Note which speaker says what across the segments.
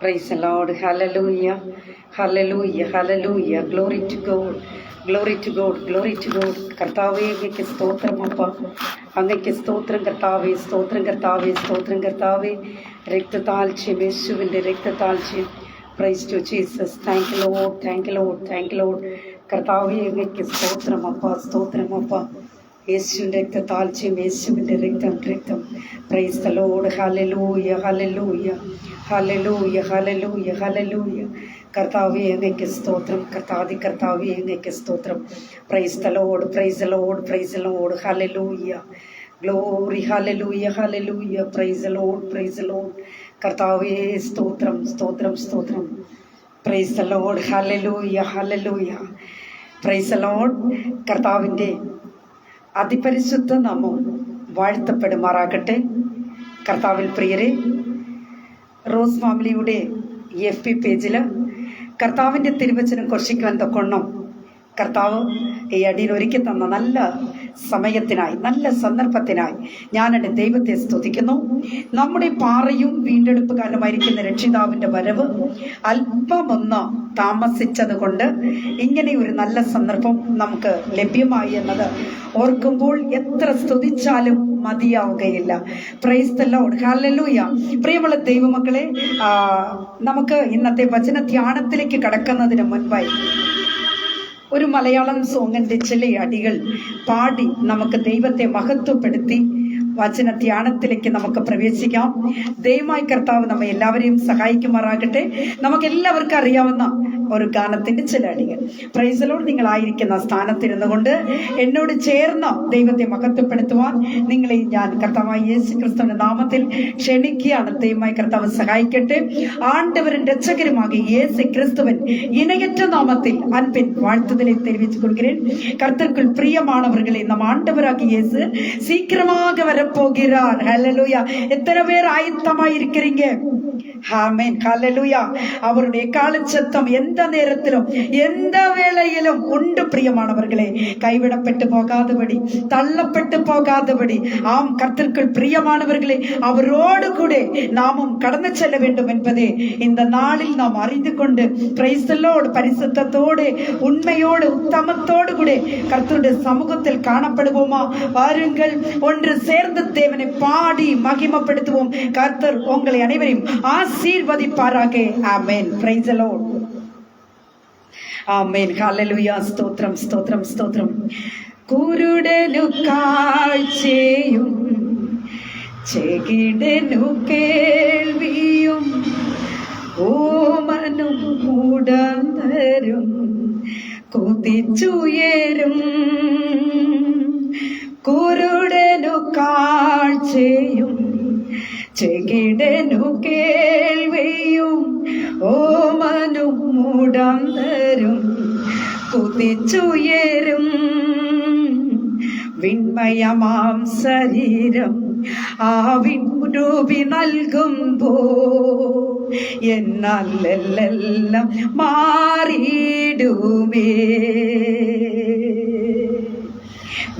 Speaker 1: Praise the Lord. Hallelujah. Hallelujah. Hallelujah. Glory to God. Glory to God. Glory to God. കർത്താവേ അങ്ങയ്ക്ക് സ്തോത്രം അപ്പ. അങ്ങയ്ക്ക് സ്തോത്രം കർത്താവേ, സ്തോത്രം കർത്താവേ, സ്തോത്രം കർത്താവേ. രക്തതാൽച്യം, യേശുവിൻ്റെ രക്തതാൽച്യം. Praise to Jesus. Thank you Lord. Thank you Lord. Thank you Lord. കർത്താവേ അങ്ങയ്ക്ക് സ്തോത്രം അപ്പ, സ്തോത്രം അപ്പ. യേശുവിൻ്റെ രക്തതാൽച്യം, യേശുവിൻ്റെ രക്തം. Praise the Lord. Hallelujah. Hallelujah. Hallelujah, hallelujah, hallelujah. കർത്താവേ അങ്ങയ്ക്ക് സ്തോത്രം, കർത്താവേ അങ്ങയ്ക്ക് സ്തോത്രം. Praise the Lord, praise the Lord, praise the Lord. Hallelujah. Glory, hallelujah, hallelujah. Praise the Lord, praise the Lord. കർത്താവേ സ്തോത്രം, സ്തോത്രം, സ്തോത്രം. Praise the Lord, hallelujah, hallelujah. Praise the Lord. കർത്താവിൻ്റെ അതിപരിശുദ്ധ നാമം വാഴ്ത്തപ്പെടുമാറാകട്ടെ. കർത്താവിൽ പ്രിയരെ, റോസ് ഫാമിലിയുടെ FB പേജിൽ കർത്താവിൻ്റെ തിരുവചനം ഘോഷിക്കുവാൻ തൊക്കൊണ്ണം കർത്താവ് ഈ അടിയിൽ ഒരുക്കി തന്ന നല്ല സമയത്തിനായി, നല്ല സന്ദർഭത്തിനായി ഞാൻ എൻ്റെ ദൈവത്തെ സ്തുതിക്കുന്നു. നമ്മുടെ പാറയും വീണ്ടെടുപ്പുകാരനുമായിരിക്കുന്ന രക്ഷിതാവിൻ്റെ വരവ് അല്പമൊന്ന് താമസിച്ചത് കൊണ്ട് ഇങ്ങനെ ഒരു നല്ല സന്ദർഭം നമുക്ക് ലഭ്യമായി എന്നത് ഓർക്കുമ്പോൾ എത്ര സ്തുതിച്ചാലും മതിയാവുകയില്ല. Praise the Lord, hallelujah. പ്രിയമുള്ള ദൈവമക്കളെ, നമുക്ക് ഇന്നത്തെ വചന ധ്യാനത്തിലേക്ക് കടക്കുന്നതിന് മുൻപായി ഒരു മലയാളം സോങ്ങിൻ്റെ ചില അടികൾ പാടി നമുക്ക് ദൈവത്തെ മഹത്വപ്പെടുത്തി വചന ധ്യാനത്തിലേക്ക് നമുക്ക് പ്രവേശിക്കാം. ദൈവമായ കർത്താവ് നമ്മെ എല്ലാവരെയും സഹായിക്കുമാറാകട്ടെ. നമുക്ക് എല്ലാവർക്കും അറിയാവുന്ന ഒരു ഗാനത്തിന്റെ ചില അടികൾ. Praise the Lord. നിങ്ങളായിരിക്കുന്ന സ്ഥാനത്തിരുന്നു കൊണ്ട് എന്നോട് ചേർന്ന് ദൈവത്തെ മഹത്വപ്പെടുത്തുവാൻ നിങ്ങളെ ഞാൻ കർത്താവായ യേശു ക്രിസ്തുവിന്റെ നാമത്തിൽ ക്ഷണിക്കുകയാണ്. ദൈവമായ കർത്താവ് സഹായിക്കട്ടെ. ആണ്ടവരും രക്ഷകരുമാകിയ യേശു ക്രിസ്തുവൻ ഇണയറ്റ നാമത്തിൽ അൻപിൻ வாழ்த்துதலை தெரிவித்துக் கொள்கிறேன். கர்த்தருக்குள் பிரியமானவர்களே, நம் ஆண்டவராகிய இயேசு சீக்கிரமாக வரப்போகிறார். ஹல்லேலூயா. எத்தனை பேர் ஆயத்தமாய் இருக்கிறீங்க? ஆமென். ஹல்லேலூயா. அவருடைய காலச்சத்தம் எந்த நேரத்திலும் எந்த வேளையிலும் உண்டு. பிரியமானவர்களே, கைவிடப்பட்டு போகாதபடி, தள்ளப்பட்டு போகாதபடி, ஆம் கர்த்தருக்குள் பிரியமானவர்களே, அவரோடு கூட நாமும் கடந்து செல்ல வேண்டும் என்பதே இந்த நாளில் நாம் அறிந்து கொண்டு பிரைஸ் தி லார்ட் பரிசுத்தத்தோடு உண்மையோடு உத்தமத்தோடு கூட கர்த்தருடைய சமூகத்தில் காணப்படுவோமா? வாருங்கள், ஒன்று சேர்ந்து தேவனை பாடி மகிமைப்படுத்துவோம். கர்த்தர் உங்களை அனைவரையும் ஆசீர்வதிப்பாராக. Amen. Praise the Lord. Amen. Hallelujah. സ്തോത്രം, സ്തോത്രം, സ്തോത്രം. കുരുടനു കാഴ്ചയും ചെകിടനു കേൾവിയും ഓമനും ഉടന്തരും കുതിച്ചുയരും. കുരുടനു കാഴ്ചയും ചെകിടനു കേൾവിയും ഓമനും ഉടന്തരും കുതിച്ചുയരും. വിൺമയമാം ശരീരം ആവിൻ രൂപി നൽകുമ്പോ എന്നാലെല്ലാം മാറിയിടുമേ.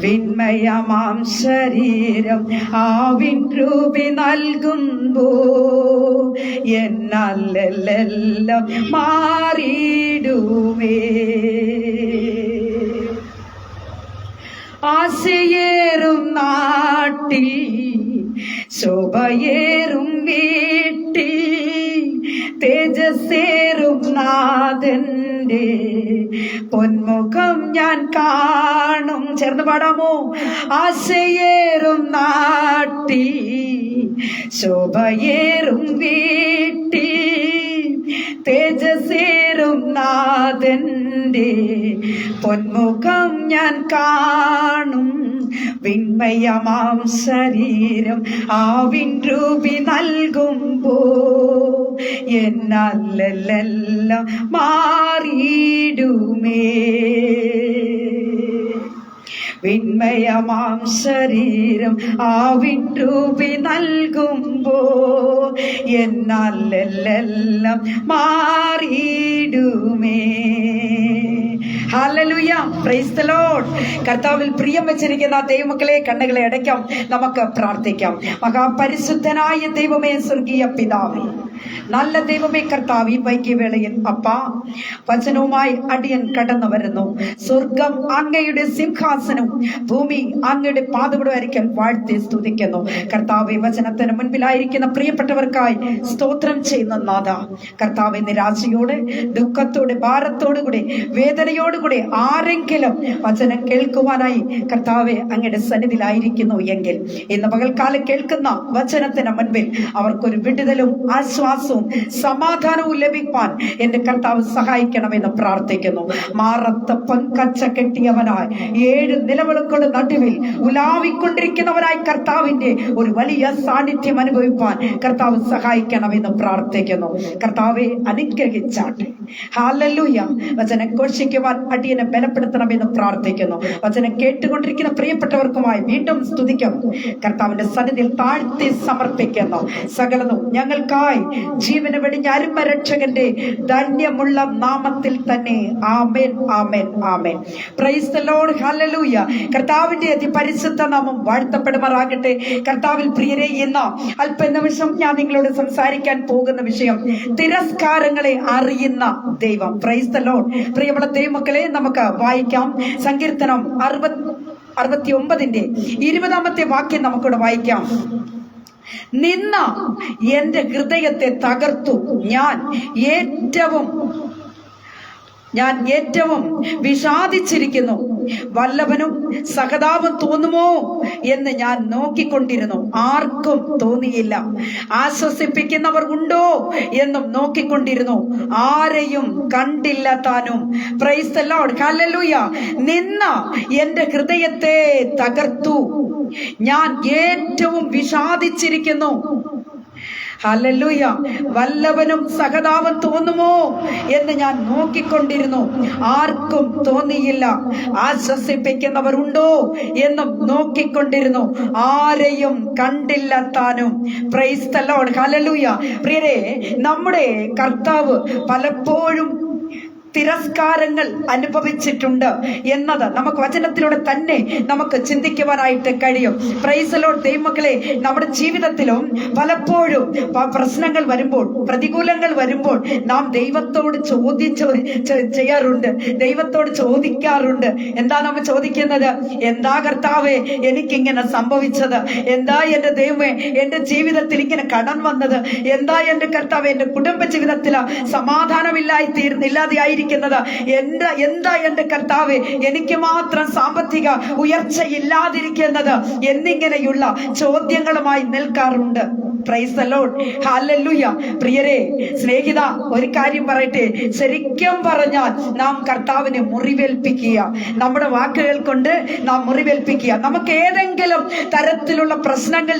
Speaker 1: വിൺമയമാം ശരീരം ആവിൻ രൂപി നൽകുമ്പോ എന്നാലെല്ലാം മാറിയിടുമേ. ആശയേറും നാട്ടിൽ ശോഭയേറും വീട്ടിൽ തേജസ്സേറും നാഥന്റെ പൊന്മുഖം ഞാൻ കാണും. ചേർന്ന് പാടാമോ? ആശയേറും നാട്ടിൽ ശോഭയേറും വീട്ടിൽ തേജസ്സേറും നാഥന്റെ പൊന്മുഖം ഞാൻ കാണും. വിൺമയമാം ശരീരം ആവിൻ രൂപി നൽകുമ്പോ എന്നാലെല്ലാം മാറിയിടുമേ. വിൺമയമാം ശരീരം ആവിൻ രൂപി നൽകുമ്പോ എന്നാലെല്ലാം മാറിയിടുമേ. ഹല്ലേലൂയ. Praise the Lord. കർത്താവിൽ പ്രിയം വെച്ചിരിക്കുന്ന ദൈവമക്കളെ, കണ്ണുകളെ അടയ്ക്കാം, നമുക്ക് പ്രാർത്ഥിക്കാം. മഹാപരിശുദ്ധനായ ദൈവമേ, സ്വർഗീയ പിതാവേ, നല്ല ദൈവമേ കർത്താവ്, ഈ വൈകിയവേളയിൽ അപ്പാ വചനവുമായി അടിയൻ കടന്നു വരുന്നു. സ്വർഗം അങ്ങയുടെ സിംഹാസനവും ഭൂമി അങ്ങയുടെ പാദപീഠമായിരിക്കാൻ വാഴ്ത്തി സ്തുതിക്കുന്നു. കർത്താവെ, വചനത്തിന് മുൻപിലായിരിക്കുന്ന പ്രിയപ്പെട്ടവർക്കായി സ്തോത്രം ചെയ്യുന്ന നാഥ കർത്താവെ, നിരാശയോടെ, ദുഃഖത്തോടെ, ഭാരത്തോടുകൂടി, വേദനയോടുകൂടി ആരെങ്കിലും വചനം കേൾക്കുവാനായി കർത്താവെ അങ്ങയുടെ സന്നിധിയിലായിരിക്കുന്നു എങ്കിൽ ഇന്ന് പകൽക്കാലം കേൾക്കുന്ന വചനത്തിന് മുൻപിൽ അവർക്കൊരു വിടുതലും ആശ്വാസവും സമാധാനവും ലഭിക്കാൻ എന്റെ കർത്താവ് സഹായിക്കണമെന്ന് പ്രാർത്ഥിക്കുന്നു. മാറത്ത പൊൻകച്ച കെട്ടിയവനായി 7 നിലവിളക്കുകളുടെ നടുവിൽ ഉലാവിക്കൊണ്ടിരിക്കുന്നവനായി കർത്താവിന്റെ ഒരു വലിയ സാന്നിധ്യം അനുഭവിപ്പാൻ കർത്താവ് സഹായിക്കണമെന്ന് പ്രാർത്ഥിക്കുന്നു. കർത്താവെ, അനുഗ്രഹിച്ചാട്ടെ. ഹല്ലേലൂയ. വചനം ഘോഷിക്കുവാൻ അടിയനെ ബലപ്പെടുത്തണമെന്ന് പ്രാർത്ഥിക്കുന്നു. വചനം കേട്ടുകൊണ്ടിരിക്കുന്ന പ്രിയപ്പെട്ടവർക്കുമായി വീണ്ടും സ്തുതിക്കും കർത്താവിന്റെ സന്നിധിയിൽ താഴ്ത്തി സമർപ്പിക്കുന്നു. സകലതും ഞങ്ങൾക്കായി ജീവന് വെടിഞ്ഞ അരുമരക്ഷകന്റെ ധന്യമുള്ള നാമത്തിൽ തന്നെ. Amen, amen, amen. Praise the Lord. Hallelujah. കർത്താവിന്റെ അതിപരിശുദ്ധ നാമം വാഴ്ത്തപ്പെടുമാറാകട്ടെ. കർത്താവിൽ പ്രിയരെ, ഇന്ന് അല്പനിമിഷം ഞാൻ നിങ്ങളോട് സംസാരിക്കാൻ പോകുന്ന വിഷയം തിരസ്കാരങ്ങളെ അറിയുന്ന ദൈവം. Price the Lord. പ്രിയമുള്ള ദൈവമക്കളെ, നമുക്ക് വായിക്കാം. സങ്കീർത്തനം 69 20 വാക്യം നമുക്കിവിടെ വായിക്കാം. നിന്ന എന്റെ ഹൃദയത്തെ തകർത്തു, ഞാൻ ഏറ്റവും വിഷാദിച്ചിരിക്കുന്നു. വല്ലഭനും സഹതാപം തോന്നുമോ എന്ന് ഞാൻ നോക്കിക്കൊണ്ടിരുന്നു, ആർക്കും തോന്നിയില്ല. ആശ്വസിപ്പിക്കുന്നവർ ഉണ്ടോ എന്നും നോക്കിക്കൊണ്ടിരുന്നു, ആരെയും കണ്ടില്ല താനും. Price the Lord. ഹല്ലേലൂയ. നിന്ന എന്റെ ഹൃദയത്തെ തകർത്തു, ഞാൻ ഏറ്റവും വിഷാദിച്ചിരിക്കുന്നു. ഹല്ലേലൂയ. വല്ലവനും സഹതാപം തോന്നുമോ എന്ന് ഞാൻ നോക്കിക്കൊണ്ടിരുന്നു, ആർക്കും തോന്നിയില്ല. ആശ്വസിപ്പിക്കുന്നവർ ഉണ്ടോ എന്നും നോക്കിക്കൊണ്ടിരുന്നു, ആരെയും കണ്ടില്ല താനും. Price the Lord. ഹല്ലേലൂയ. പ്രിയരെ, നമ്മുടെ കർത്താവ് പലപ്പോഴും തിരസ്കാരങ്ങൾ അനുഭവിച്ചിട്ടുണ്ട് എന്നത് നമുക്ക് വചനത്തിലൂടെ തന്നെ നമുക്ക് ചിന്തിക്കുവാനായിട്ട് കഴിയും. Price the Lord. ദൈവമക്കളെ, നമ്മുടെ ജീവിതത്തിലും പലപ്പോഴും പ്രശ്നങ്ങൾ വരുമ്പോൾ, പ്രതികൂലങ്ങൾ വരുമ്പോൾ നാം ദൈവത്തോട് ചെയ്യാറുണ്ട്, ദൈവത്തോട് ചോദിക്കാറുണ്ട്. എന്താ നമ്മൾ ചോദിക്കുന്നത്? എന്താ കർത്താവേ എനിക്കിങ്ങനെ സംഭവിച്ചത്? എന്താ എന്റെ ദൈവമേ എന്റെ ജീവിതത്തിൽ ഇങ്ങനെ കടം വന്നത്? എന്താ എന്റെ കർത്താവ് എന്റെ കുടുംബ ജീവിതത്തിൽ സമാധാനമില്ലാതെയായി എന്താ എന്റെ കർത്താവേ എനിക്ക് മാത്രം സാമ്പത്തിക ഉയർച്ചയില്ലാതിരിക്കുന്നത് എന്നിങ്ങനെയുള്ള ചോദ്യങ്ങളുമായി നിൽക്കാറുണ്ട്. Price the Lord. ഹല്ലേലൂയ. പ്രിയരെ, സ്നേഹിത, ഒരു കാര്യം പറയട്ടെ. ശരിക്കും പറഞ്ഞാൽ നാം കർത്താവിനെ മുറിവേൽപ്പിക്കുക, നമ്മുടെ വാക്കുകൾ കൊണ്ട് നാം മുറിവേൽപ്പിക്കുക. നമുക്ക് ഏതെങ്കിലും തരത്തിലുള്ള പ്രശ്നങ്ങൾ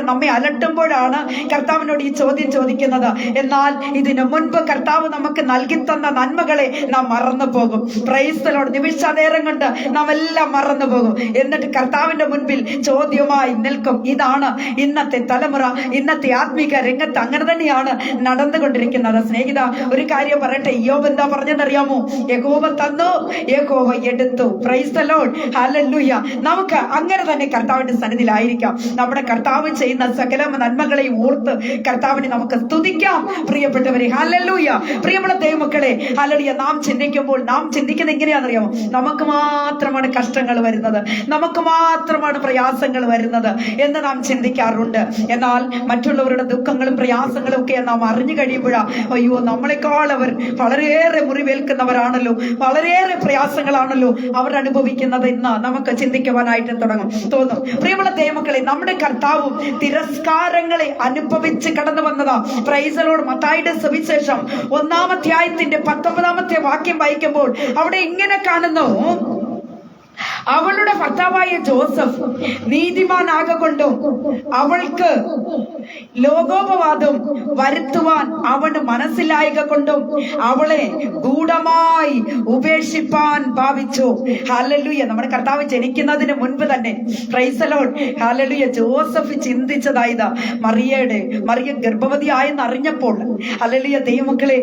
Speaker 1: നമ്മെ അലട്ടുമ്പോഴാണ് കർത്താവിനോട് ഈ ചോദ്യം ചോദിക്കുന്നത്. എന്നാൽ ഇതിനു മുൻപ് കർത്താവ് നമുക്ക് നൽകി തന്ന നന്മകളെ നാം മറന്നു പോകും. Price the Lord. നിമിഷ നേരം കൊണ്ട് നാം എല്ലാം മറന്നു പോകും. എന്നിട്ട് കർത്താവിന്റെ മുൻപിൽ ചോദ്യമായി നിൽക്കും. ഇതാണ് ഇന്നത്തെ തലമുറ, ഇന്നത്തെ ആത്മീക രംഗത്ത് അങ്ങനെ തന്നെയാണ് നടന്നുകൊണ്ടിരിക്കുന്നത്. സ്നേഹിത, ഒരു കാര്യം പറയട്ടെ. യോബ് എന്താ പറഞ്ഞതെന്നറിയാമോ? യഹോവ തന്നു, യഹോവ എടുത്തു. Price the Lord. ഹല്ലേലൂയ. നമുക്ക് അങ്ങനെ തന്നെ കർത്താവിന്റെ സന്നിധിയിലായിരിക്കാം. നമ്മുടെ കർത്താവ് ചെയ്യുന്ന സകല നന്മകളെയും ഓർത്ത് കർത്താവിനെ നമുക്ക് സ്തുതിക്കാം. പ്രിയപ്പെട്ടവരെ, ഹല്ലേലൂയ. പ്രിയമുള്ള ദൈവമക്കളെ, ഹല്ലേലൂയ. നാം ചിന്തിക്കുന്നത് എങ്ങനെയാണെന്നറിയാമോ? നമുക്ക് മാത്രമാണ് കഷ്ടങ്ങൾ വരുന്നത്, നമുക്ക് മാത്രമാണ് പ്രയാസങ്ങൾ വരുന്നത് എന്ന് നാം ചിന്തിക്കാറുണ്ട്. എന്നാൽ മറ്റുള്ളവരുടെ ദുഃഖങ്ങളും പ്രയാസങ്ങളും ഒക്കെ നാം അറിഞ്ഞു കഴിയുമ്പോഴാ, അയ്യോ, നമ്മളെക്കാൾ അവർ വളരെയേറെ മുറിവേൽക്കുന്നവരാണല്ലോ, വളരെയേറെ പ്രയാസങ്ങളാണല്ലോ അവർ അനുഭവിക്കുന്നത് എന്ന് നമുക്ക് ചിന്തിക്കുവാനായിട്ട് തോന്നും. പ്രിയമുള്ള ദൈവമക്കളെ, നമ്മുടെ കർത്താവും തിരസ്കാരങ്ങളെ അനുഭവിച്ച് കടന്നു വന്നതാ. Price the Lord. മത്തായിയുടെ സുവിശേഷം 1-ാം അധ്യായത്തിന്റെ 19-ാമത്തെ വാക്യം വായിക്കുമ്പോൾ അവിടെ ഇങ്ങനെ കാണുന്നു: അവളുടെ ഭർത്താവായ ജോസഫ് നീതിമാനാകൊണ്ടും അവൾക്ക് ലോകോപവാദം വരുത്തുവാൻ അവന് മനസ്സിലായക കൊണ്ടും അവളെ ഗൂഢമായി ഉപേക്ഷിപ്പാൻ ഭാവിച്ചു. ഹല്ലേലൂയ. നമ്മുടെ കർത്താവ് ജനിക്കുന്നതിന് മുൻപ് തന്നെ, praise the Lord, hallelujah, Joseph ചിന്തിച്ചതായത് മറിയ ഗർഭവതിയായെന്ന് അറിഞ്ഞപ്പോൾ, ഹല്ലേലൂയ, ദൈവമക്കളെ,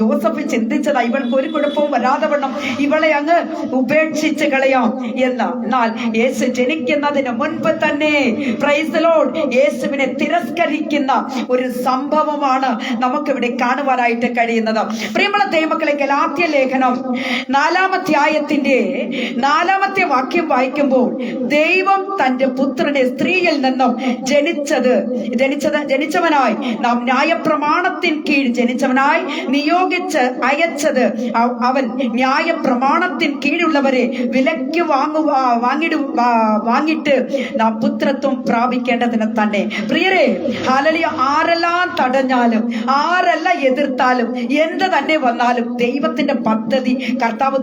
Speaker 1: ജോസഫ് ചിന്തിച്ചതാ ഇവൾക്ക് ഒരു കുഴപ്പവും വരാതെ വണ്ണം ഇവളെ അങ്ങ് ഉപേക്ഷിച്ച് കളയാം എന്നാൽ യേശു ജനിക്കുന്നതിന് മുൻപ് തന്നെ പ്രൈസ് ദി ലോർഡ് യേശുവിനെ തിരസ്കരിക്കുന്ന ഒരു സംഭവമാണ് നമുക്കിവിടെ കാണുവാനായിട്ട് കഴിയുന്നത്. പ്രിയമുള്ള ദൈവമക്കളെ, ഗലാത്യ ലേഖനം 4-ാം അധ്യായത്തിന്റെ 4-ാമത്തെ വാക്യം വായിക്കുമ്പോൾ ദൈവം തന്റെ പുത്രനെ സ്ത്രീയിൽ നിന്നും ജനിച്ചവനായി നാം ന്യായപ്രമാണത്തിന് കീഴ് ജനിച്ചവനായി നിയോഗിച്ച് അയച്ചത് അവൻ ന്യായപ്രമാണത്തിന് കീഴുള്ളവരെ വിലയ്ക്ക് വാങ്ങിയിട്ട് നാം പുത്രത്വം പ്രാപിക്കേണ്ടതിന് തന്നെ. പ്രിയരെ, ഹല്ലേലൂയ, ആരെല്ലാം തടഞ്ഞാലും ആരെല്ലാം എതിർത്താലും എന്ത് തന്നെ വന്നാലും ദൈവത്തിന്റെ പദ്ധതി കർത്താവ്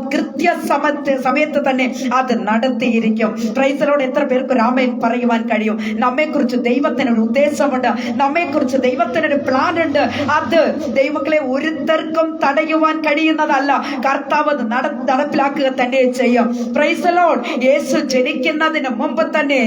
Speaker 1: സമയത്ത് തന്നെ അത് നടത്തിയിരിക്കും. Price the Lord. എത്ര പേർക്ക് ആമേൻ പറയുവാൻ കഴിയും? നമ്മെക്കുറിച്ച് ദൈവത്തിനൊരു ഉദ്ദേശമുണ്ട്, നമ്മെക്കുറിച്ച് ദൈവത്തിനൊരു പ്ലാൻ ഉണ്ട്. അത് ദൈവങ്ങളെ ഒരുത്തർക്കും തടയുവാൻ കഴിയുന്നതല്ല. കർത്താവ് അത് നടപ്പിലാക്കുക തന്നെ ചെയ്യും. Price the Lord. യേശു ജനിക്കുന്നതിന് മുമ്പ് തന്നെ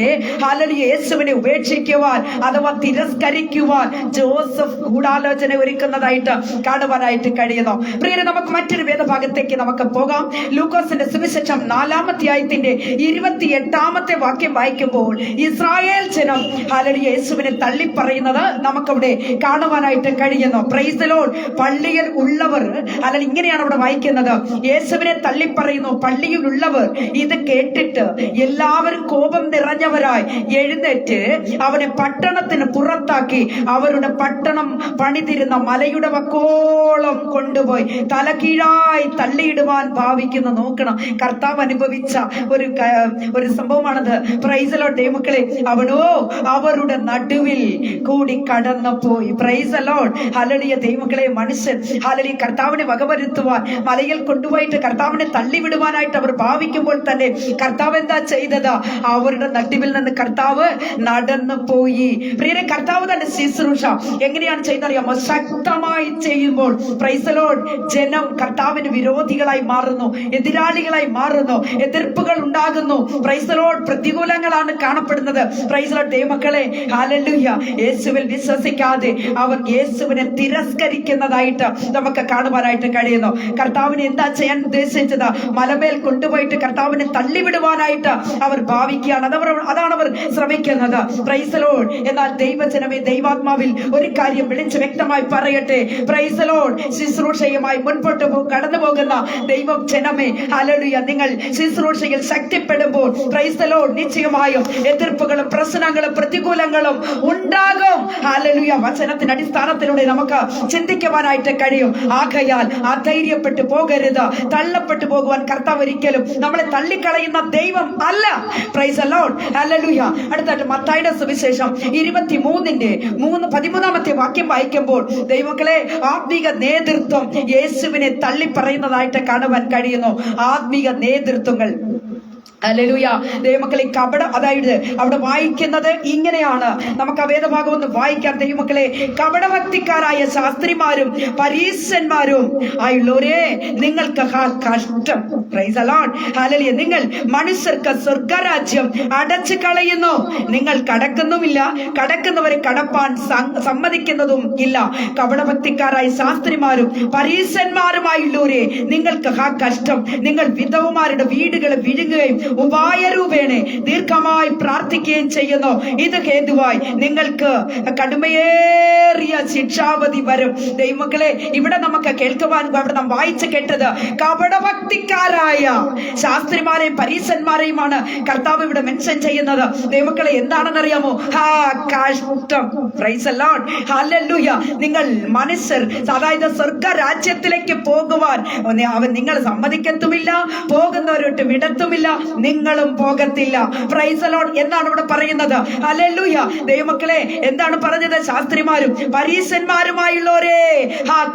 Speaker 1: ഹല്ലേലൂയ യേശുവിനെ ഉപേക്ഷിക്കുവാൻ അഥവാ തിരസ്കരിക്കുവാൻ ജോസഫ് ഗൂഢാലോചന ഒരുക്കുന്നതായിട്ട് കാണുവാനായിട്ട് കഴിയുന്നു. പ്രിയരെ, നമുക്ക് മറ്റൊരു വേദഭാഗത്തേക്ക് നമുക്ക് പോകാം. ലൂക്കോസിന്റെ സുവിശേഷം 4-ാം അധ്യായത്തിന്റെ 28-ാമത്തെ വാക്യം വായിക്കുമ്പോൾ ഇസ്രായേൽ ജനം ഹല്ലേലൂയ യേശുവിനെ തള്ളിപ്പറയുന്നത് നമുക്കവിടെ കാണുവാനായിട്ട് കഴിയുന്നു. Praise the Lord. പള്ളിയിൽ ഉള്ളവർ അല്ലെങ്കിൽ ഇങ്ങനെയാണ് അവിടെ വായിക്കുന്നത്, യേശുവിനെ തള്ളിപ്പറയുന്നു. പള്ളിയിലുള്ളവർ ഇത് കേട്ടിട്ട് എല്ലാവരും കോപം നിറഞ്ഞവരായി എഴുന്നേറ്റ് അവനെ പട്ടണത്തിന് പുറത്താക്കി അവരുടെ പട്ടണം പണിതിരുന്ന മലയുടെ വക്കോളം കൊണ്ടുപോയി തലകീഴായി തള്ളിയിടുവാൻ ഭാവിക്കുന്നു. നോക്കണം, കർത്താവ് അനുഭവിച്ച ഒരു സംഭവമാണത്. Price the Lord. ദൈവമക്കളെ, അവനോ അവരുടെ നടുവിൽ കൂടി കടന്നു പോയി. Price the Lord. ഹല്ലേലൂയ. ദൈവമക്കളെ, മനുഷ്യൻ ഹല്ലേലൂയ കർത്താവിനെ വകവരുത്തുവാൻ മലയിൽ കൊണ്ടുപോയിട്ട് കർത്താവിനെ തള്ളിവിടുവാനായിട്ട് അവർ ഭാവിക്കുമ്പോൾ തന്നെ കർത്താവ് എന്താ ചെയ്തത്? അവരുടെ നടുവിൽ നിന്ന് കർത്താവ് നടന്നു പോയി. പ്രിയരെ, കർത്താവ് തന്റെ ശുശ്രൂഷ എങ്ങനെയാണ് ചെയ്യുന്നറിയാമോ? ശക്തമായി ചെയ്യുമ്പോൾ പ്രൈസ് ദി ലോർഡ് ജനം കർത്താവിന് വിരോധികളായി മാറുന്നു, എതിരാളികളായി മാറുന്നു, എതിർപ്പുകൾ ഉണ്ടാകുന്നു. Price the Lord. പ്രതികൂലങ്ങളാണ് കാണപ്പെടുന്നത്. Praise the Lord. ദൈവമക്കളെ, ഹല്ലേലൂയ, യേശുവിൽ വിശ്വസിക്കാതെ അവർ യേശുവിനെ തിരസ്കരിക്കുന്നതായിട്ട് നമുക്ക് കാണുവാനായിട്ട് കഴിയുന്നു. കർത്താവിനെ എന്താ ചെയ്യാൻ ഉദ്ദേശിച്ചത്? മലമേൽ കൊണ്ടുപോയിട്ട് കർത്താവിനെ തള്ളിവിടുവാനായിട്ട് അവർ ഭാവിക്കുകയാണ്. അതാണ് അവർ ശ്രമിക്കുന്നത്. Price the Lord. എന്നാൽ ദൈവജനമേ, ദൈവാത്മാവിൽ ഒരു കാര്യം വിളിച്ച് വ്യക്തമായി പറയട്ടെ. Price the Lord. ശുശ്രൂഷയുമായി മുൻപോട്ട് കടന്നു പോകുന്ന ദൈവം ജനമേ, ഹല്ലേലൂയ, നിങ്ങൾ ശുശ്രൂഷയിൽ ശക്തിപ്പെടുമ്പോൾ പ്രൈസ് ദി ലോർഡ് നിശ്ചയമായും എതിർപ്പുകളും പ്രശ്നങ്ങളും പ്രതികൂലങ്ങളും ഉണ്ടാകും. ഹല്ലേലൂയ. വചനത്തിന്റെ അടിസ്ഥാനത്തിലൂടെ നമുക്ക് ചിന്തിക്കുവാനായിട്ട് കഴിയും. ആകയാൽ അധൈര്യപ്പെട്ടു പോകരുത്. തള്ളപ്പെട്ടു പോകുവാൻ കർത്താവ് ഒരിക്കലും നമ്മളെ തള്ളിക്കളയുന്ന ദൈവം അല്ല. Price the Lord. ഹല്ലേലൂയ. അടുത്തായിട്ട് മത്തായിയുടെ സുവിശേഷം 23-13 വാക്യം വായിക്കുമ്പോൾ ദൈവമക്കളെ, ആത്മീക നേതൃത്വം യേശുവിനെ തള്ളിപ്പറയുന്നതായിട്ട് കാണുവാൻ കഴിയുന്നു. ആത്മീക നേതൃത്വങ്ങൾ ഹല്ലേലൂയ. ദൈവമക്കളെ, അതായത് അവിടെ വായിക്കുന്നത് ഇങ്ങനെയാണ്. നമുക്ക് ആ വേദഭാഗം ഒന്ന് വായിക്കാം. ദൈവമക്കളെ, കപടഭക്തിക്കാരായ ശാസ്ത്രിമാരും പരീശന്മാരും ആയുള്ളവരെ, നിങ്ങൾക്ക് കഷ്ടം. Praise the Lord. ഹല്ലേലൂയ. നിങ്ങൾ മനുഷ്യർക്ക് സ്വർഗരാജ്യം അടച്ചു കളയുന്നു. നിങ്ങൾ കടക്കുന്നുമില്ല, കടക്കുന്നവരെ കടപ്പാൻ സമ്മതിക്കുന്നതും ഇല്ല. കപടഭക്തിക്കാരായ ശാസ്ത്രിമാരും പരീശന്മാരുമായുള്ളവരെ, നിങ്ങൾക്ക് കഷ്ടം. നിങ്ങൾ വിധവമാരുടെ വീടുകളെ വിഴുങ്ങുകയും ഉപായരൂപേണെ ദീർഘമായി പ്രാർത്ഥിക്കുകയും ചെയ്യുന്നു. ഇത് ഹേതുവായി നിങ്ങൾക്ക് കടുമയേറിയ ശിക്ഷാവധി വരും. ദൈവമക്കളെ, ഇവിടെ നമുക്ക് കേൾക്കുവാൻ അവിടെ നാം വായിച്ചു കേട്ടത് കപടഭക്തിക്കാരായ ശാസ്ത്രിമാരെയും പരീശന്മാരെയുമാണ് കർത്താവ് ഇവിടെ മെൻഷൻ ചെയ്യുന്നത്. ദൈവമക്കളെ, എന്താണെന്നറിയാമോ? കഷ്ടം. Praise the Lord. ഹല്ലേലൂയ. നിങ്ങൾ മനുഷ്യർ, അതായത് സ്വർഗരാജ്യത്തിലേക്ക് പോകുവാൻ അവൻ നിങ്ങൾ സമ്മതിക്കത്തുമില്ല, പോകുന്നവരോട്ട് വിടത്തുമില്ല, നിങ്ങളും പോകത്തില്ല. Price the Lord. എന്താണ് ഇവിടെ പറയുന്നത്? ഹല്ലേലൂയ. ദൈവമക്കളെ, എന്താണ് പറഞ്ഞത്? ശാസ്ത്രിമാരും പരീശന്മാരുമായുള്ളവരെ,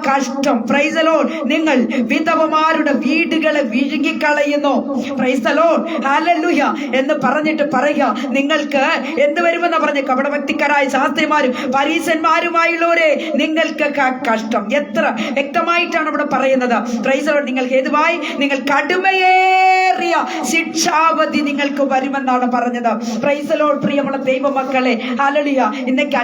Speaker 1: കഷ്ടം. Praise the Lord. നിങ്ങൾ വിധവമാരുടെ വീടുകളെ വിഴുങ്ങിക്കളയുന്നു. Praise the Lord. ഹല്ലേലൂയ എന്ന് പറഞ്ഞിട്ട് പറയുക, നിങ്ങൾക്ക് എന്ത് വരുമെന്ന് പറഞ്ഞ് കപടഭക്തിക്കാരായ ശാസ്ത്രിമാരും പരീശന്മാരുമായുള്ളവരെ, നിങ്ങൾക്ക് കഷ്ടം. എത്ര വ്യക്തമായിട്ടാണ് ഇവിടെ പറയുന്നത്. Price the Lord. നിങ്ങൾ ഹേതുവായി നിങ്ങൾ കടുമയേറിയ
Speaker 2: കഠിനമേറിയ ശിക്ഷാവധി നിങ്ങൾക്ക് വരുമെന്നാണ് പറഞ്ഞത്. Price the Lord. പ്രിയമുള്ള ദൈവമക്കളെ, ഹല്ലേലൂയ. ഇന്നേക്ക്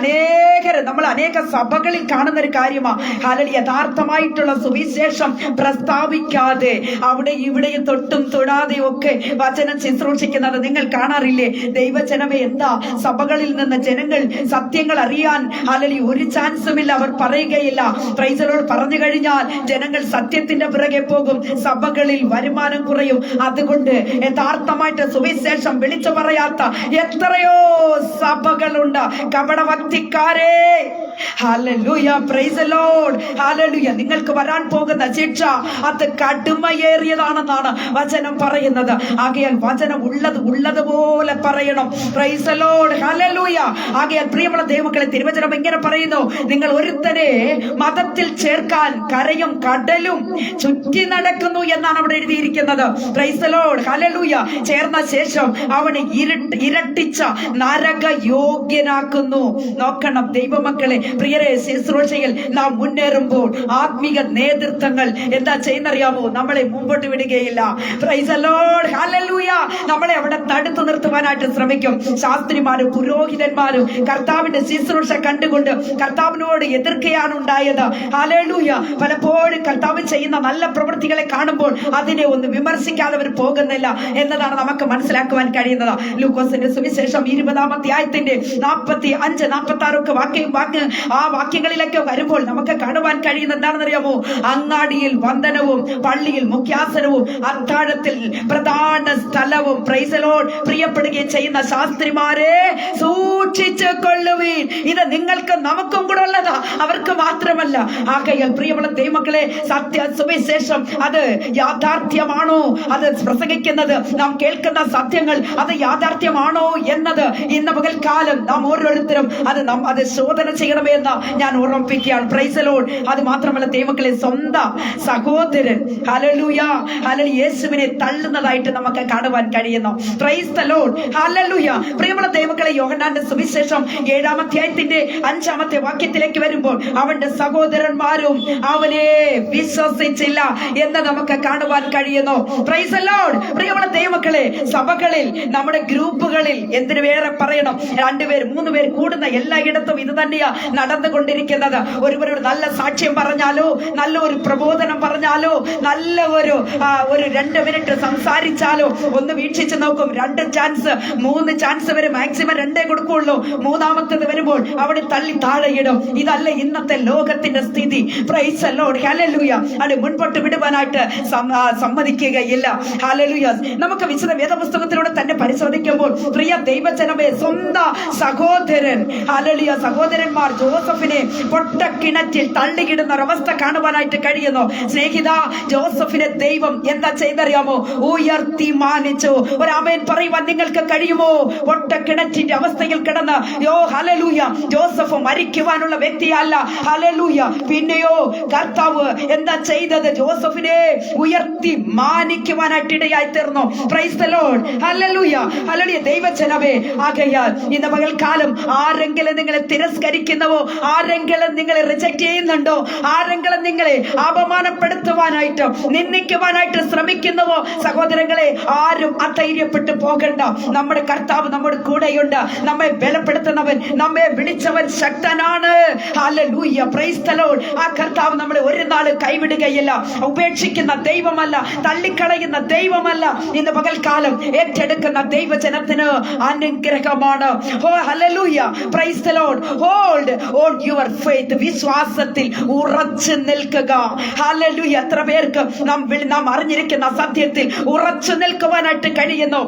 Speaker 2: നമ്മൾ അനേക സഭകളിൽ കാണുന്ന ഒരു കാര്യമാണ്. ഹല്ലേലൂയ. യഥാർത്ഥമായിട്ടുള്ള സുവിശേഷം പ്രസ്താവിക്കാതെ അവിടെ ഇവിടെയും തൊട്ടും തൊടാതെയും ഒക്കെ വചനം ശുശ്രൂഷിക്കുന്നത് നിങ്ങൾ കാണാറില്ലേ? ദൈവജനമേ, എന്താ സഭകളിൽ നിന്ന് ജനങ്ങൾ സത്യങ്ങൾ അറിയാൻ ഹല്ലേലൂയ ഒരു ചാൻസും ഇല്ല. അവർ പറയുകയില്ല. Price the Lord. പറഞ്ഞു കഴിഞ്ഞാൽ ജനങ്ങൾ സത്യത്തിന്റെ പിറകെ പോകും. സഭകളിൽ വരുമാനം കുറയും. അതുകൊണ്ട് യഥാർത്ഥമായിട്ട് സുവിശേഷം വിളിച്ചു പറയാത്ത എത്രയോ സഭകളുണ്ട്. കപടഭക്തിക്കാരെ, hallelujah, praise the Lord, hallelujah. നിങ്ങൾക്ക് വരാൻ പോകുന്ന ശിക്ഷ അത് കടുമയേറിയതാണെന്നാണ് വചനം പറയുന്നത്. ആകയാൽ വചനം ഉള്ളതുപോലെ പറയണം. Price the Lord, hallelujah. ആകയാൽ പ്രിയമുള്ള ദൈവമക്കളെ, തിരുവചനം ഇങ്ങനെ പറയുന്നു: നിങ്ങൾ ഒരുത്തനെ മതത്തിൽ ചേർക്കാൻ കരയും കടലും ചുറ്റി നടക്കുന്നു എന്നാണ് അവിടെ എഴുതിയിരിക്കുന്നത്. Price the Lord, hallelujah. ചേർന്ന ശേഷം അവനെ ഇരട്ടിച്ച നരക യോഗ്യനാക്കുന്നു. നോക്കണം ദൈവമക്കളെ, പ്രിയരെ, ശുശ്രൂഷയിൽ നാം മുന്നേറുമ്പോൾ ആത്മീക നേതൃത്വങ്ങൾ എന്താ ചെയ്യുന്നറിയാമോ? നമ്മളെ മുമ്പോട്ട് വിടുകയില്ല. Praise the Lord, hallelujah. നമ്മളെ അവിടെ തടുത്തു നിർത്തുവാനായിട്ട് ശ്രമിക്കും. ശാസ്ത്രിമാരും പുരോഹിതന്മാരും കർത്താവിന്റെ ശുശ്രൂഷ കണ്ടുകൊണ്ട് കർത്താവിനോട് എതിർക്കുകയാണ് ഉണ്ടായത്. ഹല്ലേലൂയ. പലപ്പോഴും കർത്താവ് ചെയ്യുന്ന നല്ല പ്രവൃത്തികളെ കാണുമ്പോൾ അതിനെ ഒന്ന് വിമർശിക്കാതെ അവർ പോകുന്നില്ല എന്നതാണ് നമുക്ക് മനസ്സിലാക്കുവാൻ കഴിയുന്നത്. ലൂക്കോസിന്റെ സുവിശേഷം 20-ാം അധ്യായത്തിന്റെ 45, 46 ഒക്കെ ആ വാക്യങ്ങളിലൊക്കെ വരുമ്പോൾ നമുക്ക് കാണുവാൻ കഴിയുന്ന എന്താണെന്നറിയാമോ? അങ്ങാടിയിൽ വന്ദനവും, പള്ളിയിൽ മുഖ്യാസനവും, അത്താഴത്തിൽ പ്രധാന സ്ഥലവും, പ്രൈസ് ദി ലോർഡ്, പ്രിയപ്പെടുകയും ചെയ്യുന്ന ശാസ്ത്രിമാരെ സൂക്ഷിച്ചു കൊള്ളുവീൻ. ഇത് നിങ്ങൾക്ക് നമുക്കും കൂടെ ഉള്ളതാ, അവർക്ക് മാത്രമല്ല. ആകയാൽ പ്രിയമുള്ള ദൈവമക്കളെ, സത്യ സുവിശേഷം അത് യാഥാർത്ഥ്യമാണോ? അത് പ്രസംഗിക്കുന്നത്, നാം കേൾക്കുന്ന സത്യങ്ങൾ അത് യാഥാർത്ഥ്യമാണോ എന്നത് ഇന്ന് പകൽക്കാലം നാം ഓരോരുത്തരും അത് ശോധന ചെയ്യണമെന്ന് ഞാൻ ഓർമ്മിപ്പിക്കുകയാണ്. Price the Lord. അത് മാത്രമല്ല ദൈവമക്കളെ, സ്വന്തം സഹോദരൻ ഹല്ലേലൂയ യേശുവിനെ തള്ളുന്നതായിട്ട് നമുക്ക് കാണുവാൻ കഴിയുന്നു. Praise the Lord, hallelujah. പ്രിയമുള്ള ദൈവമക്കളെ, യോഹന്നാന്റെ സുവിശേഷം 7-ാം അധ്യായത്തിന്റെ 5-ാമത്തെ വാക്യത്തിലേക്ക് വരുമ്പോൾ അവന്റെ സഹോദരന്മാരും അവനെ വിശ്വസിച്ചില്ല എന്ന് നമുക്ക് കാണുവാൻ കഴിയുന്നു. Praise the Lord. പ്രിയമുള്ള ദൈവമക്കളെ, സഭകളിൽ, നമ്മുടെ ഗ്രൂപ്പുകളിൽ, എന്തിനു വേറെ പറയണം, 2 പേർ 3 പേർ കൂടുന്ന എല്ലായിടത്തും ഇത് തന്നെയാ നടന്നുകൊണ്ടിരിക്കുന്നത്. ഒരുവരോട് നല്ല സാക്ഷ്യം പറഞ്ഞാലോ, നല്ല ഒരു പ്രബോധനം പറഞ്ഞാലോ, നല്ല ഒരു 2 മിനിറ്റ് സംസാരിച്ചാലോ ഒന്ന് വീക്ഷിച്ചു നോക്കും. 2 ചാൻസ് 3 ചാൻസ് വരെ മാക്സിമം 2 കൊടുക്കുള്ളൂ. 3-ാമത്തേത് വരുമ്പോൾ അവിടെ തള്ളി താഴെയിടും. ഇതല്ല ഇന്നത്തെ ലോകത്തിന്റെ സ്ഥിതി. Price the Lord, hallelujah. അത് മുൻപോട്ട് വിടുവാനായിട്ട് സമ്മതിക്കുകയില്ല. ഹല്ലേലൂയ. നമുക്ക് വിശുദ്ധ വേദപുസ്തകത്തിലൂടെ തന്നെ പരിശോധിക്കുമ്പോൾ പ്രിയ ദൈവജനമേ, സ്വന്തം സഹോദരൻ, ഹല്ലേലൂയ, സഹോദരന്മാർ ജോസഫിനെ പൊട്ടക്കിണറ്റിൽ തള്ളിയിടുന്ന ഒരവസ്ഥ കാണുവാനായിട്ട് കഴിയുന്നു. സ്നേഹിത, ജോസഫിനെ ദൈവം എന്താ ചെയ്തറിയാമോ? ഉയർത്തി മാനിച്ചു. ഒരു ആമേൻ പറയുവാൻ നിങ്ങൾക്ക് കഴിയുമോ? പൊട്ടക്കിണറ്റിന്റെ അവസ്ഥയിൽ കിടന്ന് ഹല്ലേലൂയ, ജോസഫ് മരിക്കുവാനുള്ള വ്യക്തിയല്ല. ഹല്ലേലൂയ. പിന്നെയോ കർത്താവ് എന്താ ചെയ്തത്? ജോസഫിനെ ഉയർത്തി മാനിക്കുവാനായിട്ട് ഇടയായി തീർന്നു. Price the Lord, hallelujah, hallelujah. ദൈവജനമേ, ആകയാൽ ഇന്ന് പകൽക്കാലം ആരെങ്കിലും നിങ്ങളെ തിരസ്കരിക്കുന്നവോ, ആരെങ്കിലും നിങ്ങളെ റിജക്ട് ചെയ്യുന്നുണ്ടോ, ആരെങ്കിലും നിങ്ങളെ അപമാനപ്പെടുത്തുവാനായിട്ട്, നിന്ദിക്കുവാനായിട്ട് ശ്രമിക്കുന്നവോ, സഹോദരങ്ങളെ, ആരും അധൈര്യപ്പെട്ടു പോകണ്ട. നമ്മുടെ കർത്താവ് നമ്മുടെ കൂടെയുണ്ട്. നമ്മെ ബലപ്പെടുത്തുന്നവൻ, നമ്മെ വിളിച്ചവൻ ശക്തനാണ്. Hallelujah, praise the Lord. ആ കർത്താവ് നമ്മളെ ഒരു നാളും കൈവിടുകയില്ല. ഉപേക്ഷിക്കുന്ന ദൈവമല്ല, തള്ളിക്കളയുന്ന ദൈവമല്ല. ഇന്ന് പകൽക്കാലം ഏറ്റെടുക്കുന്ന ദൈവജനത്തിന് അനുഗ്രഹമാണ്. Hallelujah, praise the Lord. Hold on your faith. വിശ്വാസത്തിൽ ഉറച്ചു നിൽക്കുക. ഹല്ലേലൂയ. എത്ര പേർക്ക് നാം അറിഞ്ഞിരിക്കുന്ന സത്യത്തിൽ ഉറച്ചു നിൽക്കുവാനായിട്ട് കഴിയുന്നു?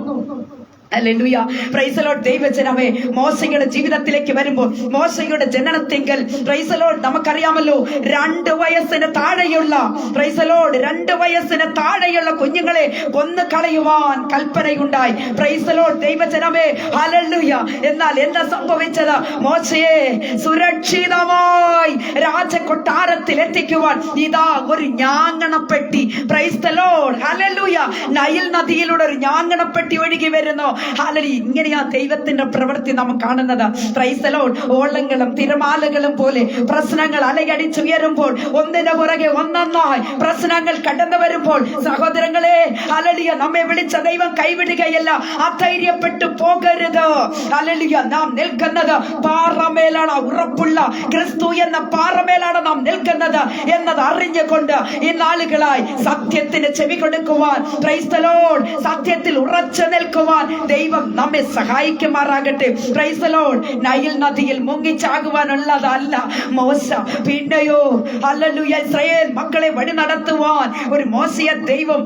Speaker 2: Hallelujah, praise the Lord. ദൈവജനമേ, മോശയുടെ ജീവിതത്തിലേക്ക് വരുമ്പോൾ, മോശയുടെ ജനനത്തിങ്കൽ പ്രൈസ് ദി ലോർഡ് നമുക്കറിയാമല്ലോ, 2 വയസ്സിന് താഴെയുള്ള പ്രൈസ് ദി ലോർഡ് 2 വയസ്സിന് താഴെയുള്ള കുഞ്ഞുങ്ങളെ കൊന്നു കളയുവാൻ കൽപ്പനയുണ്ടായി. Praise the Lord. ദൈവജനമേ, ഹല്ലേലൂയ. എന്നാൽ എന്താ സംഭവിച്ചത്? മോശയെ സുരക്ഷിതമായി രാജകൊട്ടാരത്തിൽ എത്തിക്കുവാൻ ഇതാ ഒരു ഞാങ്ങണപ്പെട്ടി. Praise the Lord, hallelujah. Nile നദിയിലൂടെ ഒരു ഞാങ്ങണപ്പെട്ടി ഒഴുകി വരുന്നു. ഹല്ലേലൂയ. ഇങ്ങനെയാ ദൈവത്തിന്റെ പ്രവൃത്തി നാം കാണുന്നത്. Praise the Lord. ഓളങ്ങളും തിരമാലകളും പോലെ പ്രശ്നങ്ങൾ അലയടിച്ചുയരുമ്പോൾ ഒന്നിനു പുറകെ ഒന്നൊന്നായി പ്രശ്നങ്ങൾ കടന്നു വരുമ്പോൾ സഹോദരങ്ങളെ, ഹല്ലേലൂയ, നമ്മെ വിളിച്ച ദൈവം കൈവിടുകയല്ല. അധൈര്യപ്പെട്ടു പോകരുത്. ഹല്ലേലൂയ. നാം നിൽക്കുന്നത് പാറമേലാണ്, ഉറപ്പുള്ള ക്രിസ്തു എന്ന പാറമേലാണ് നാം നിൽക്കുന്നത് എന്നത് അറിഞ്ഞുകൊണ്ട് ഈ നാളുകളായി സത്യത്തിന് ചെവി കൊടുക്കുവാൻ, പ്രൈസ് ദി ലോർഡ്, സത്യത്തിൽ ഉറച്ചു നിൽക്കുവാൻ ദൈവം നമ്മെ സഹായിക്കുമാറാകട്ടെ. Praise the Lord. നൈൽ നദിയിൽ മുങ്ങിച്ചാകുവാനുള്ളതല്ല മോശ. പിന്നെയോ ഹല്ലേലൂയ, ഇസ്രായേൽ മക്കളെ വഴി നടത്തുവാൻ ഒരു മോശയെ ദൈവം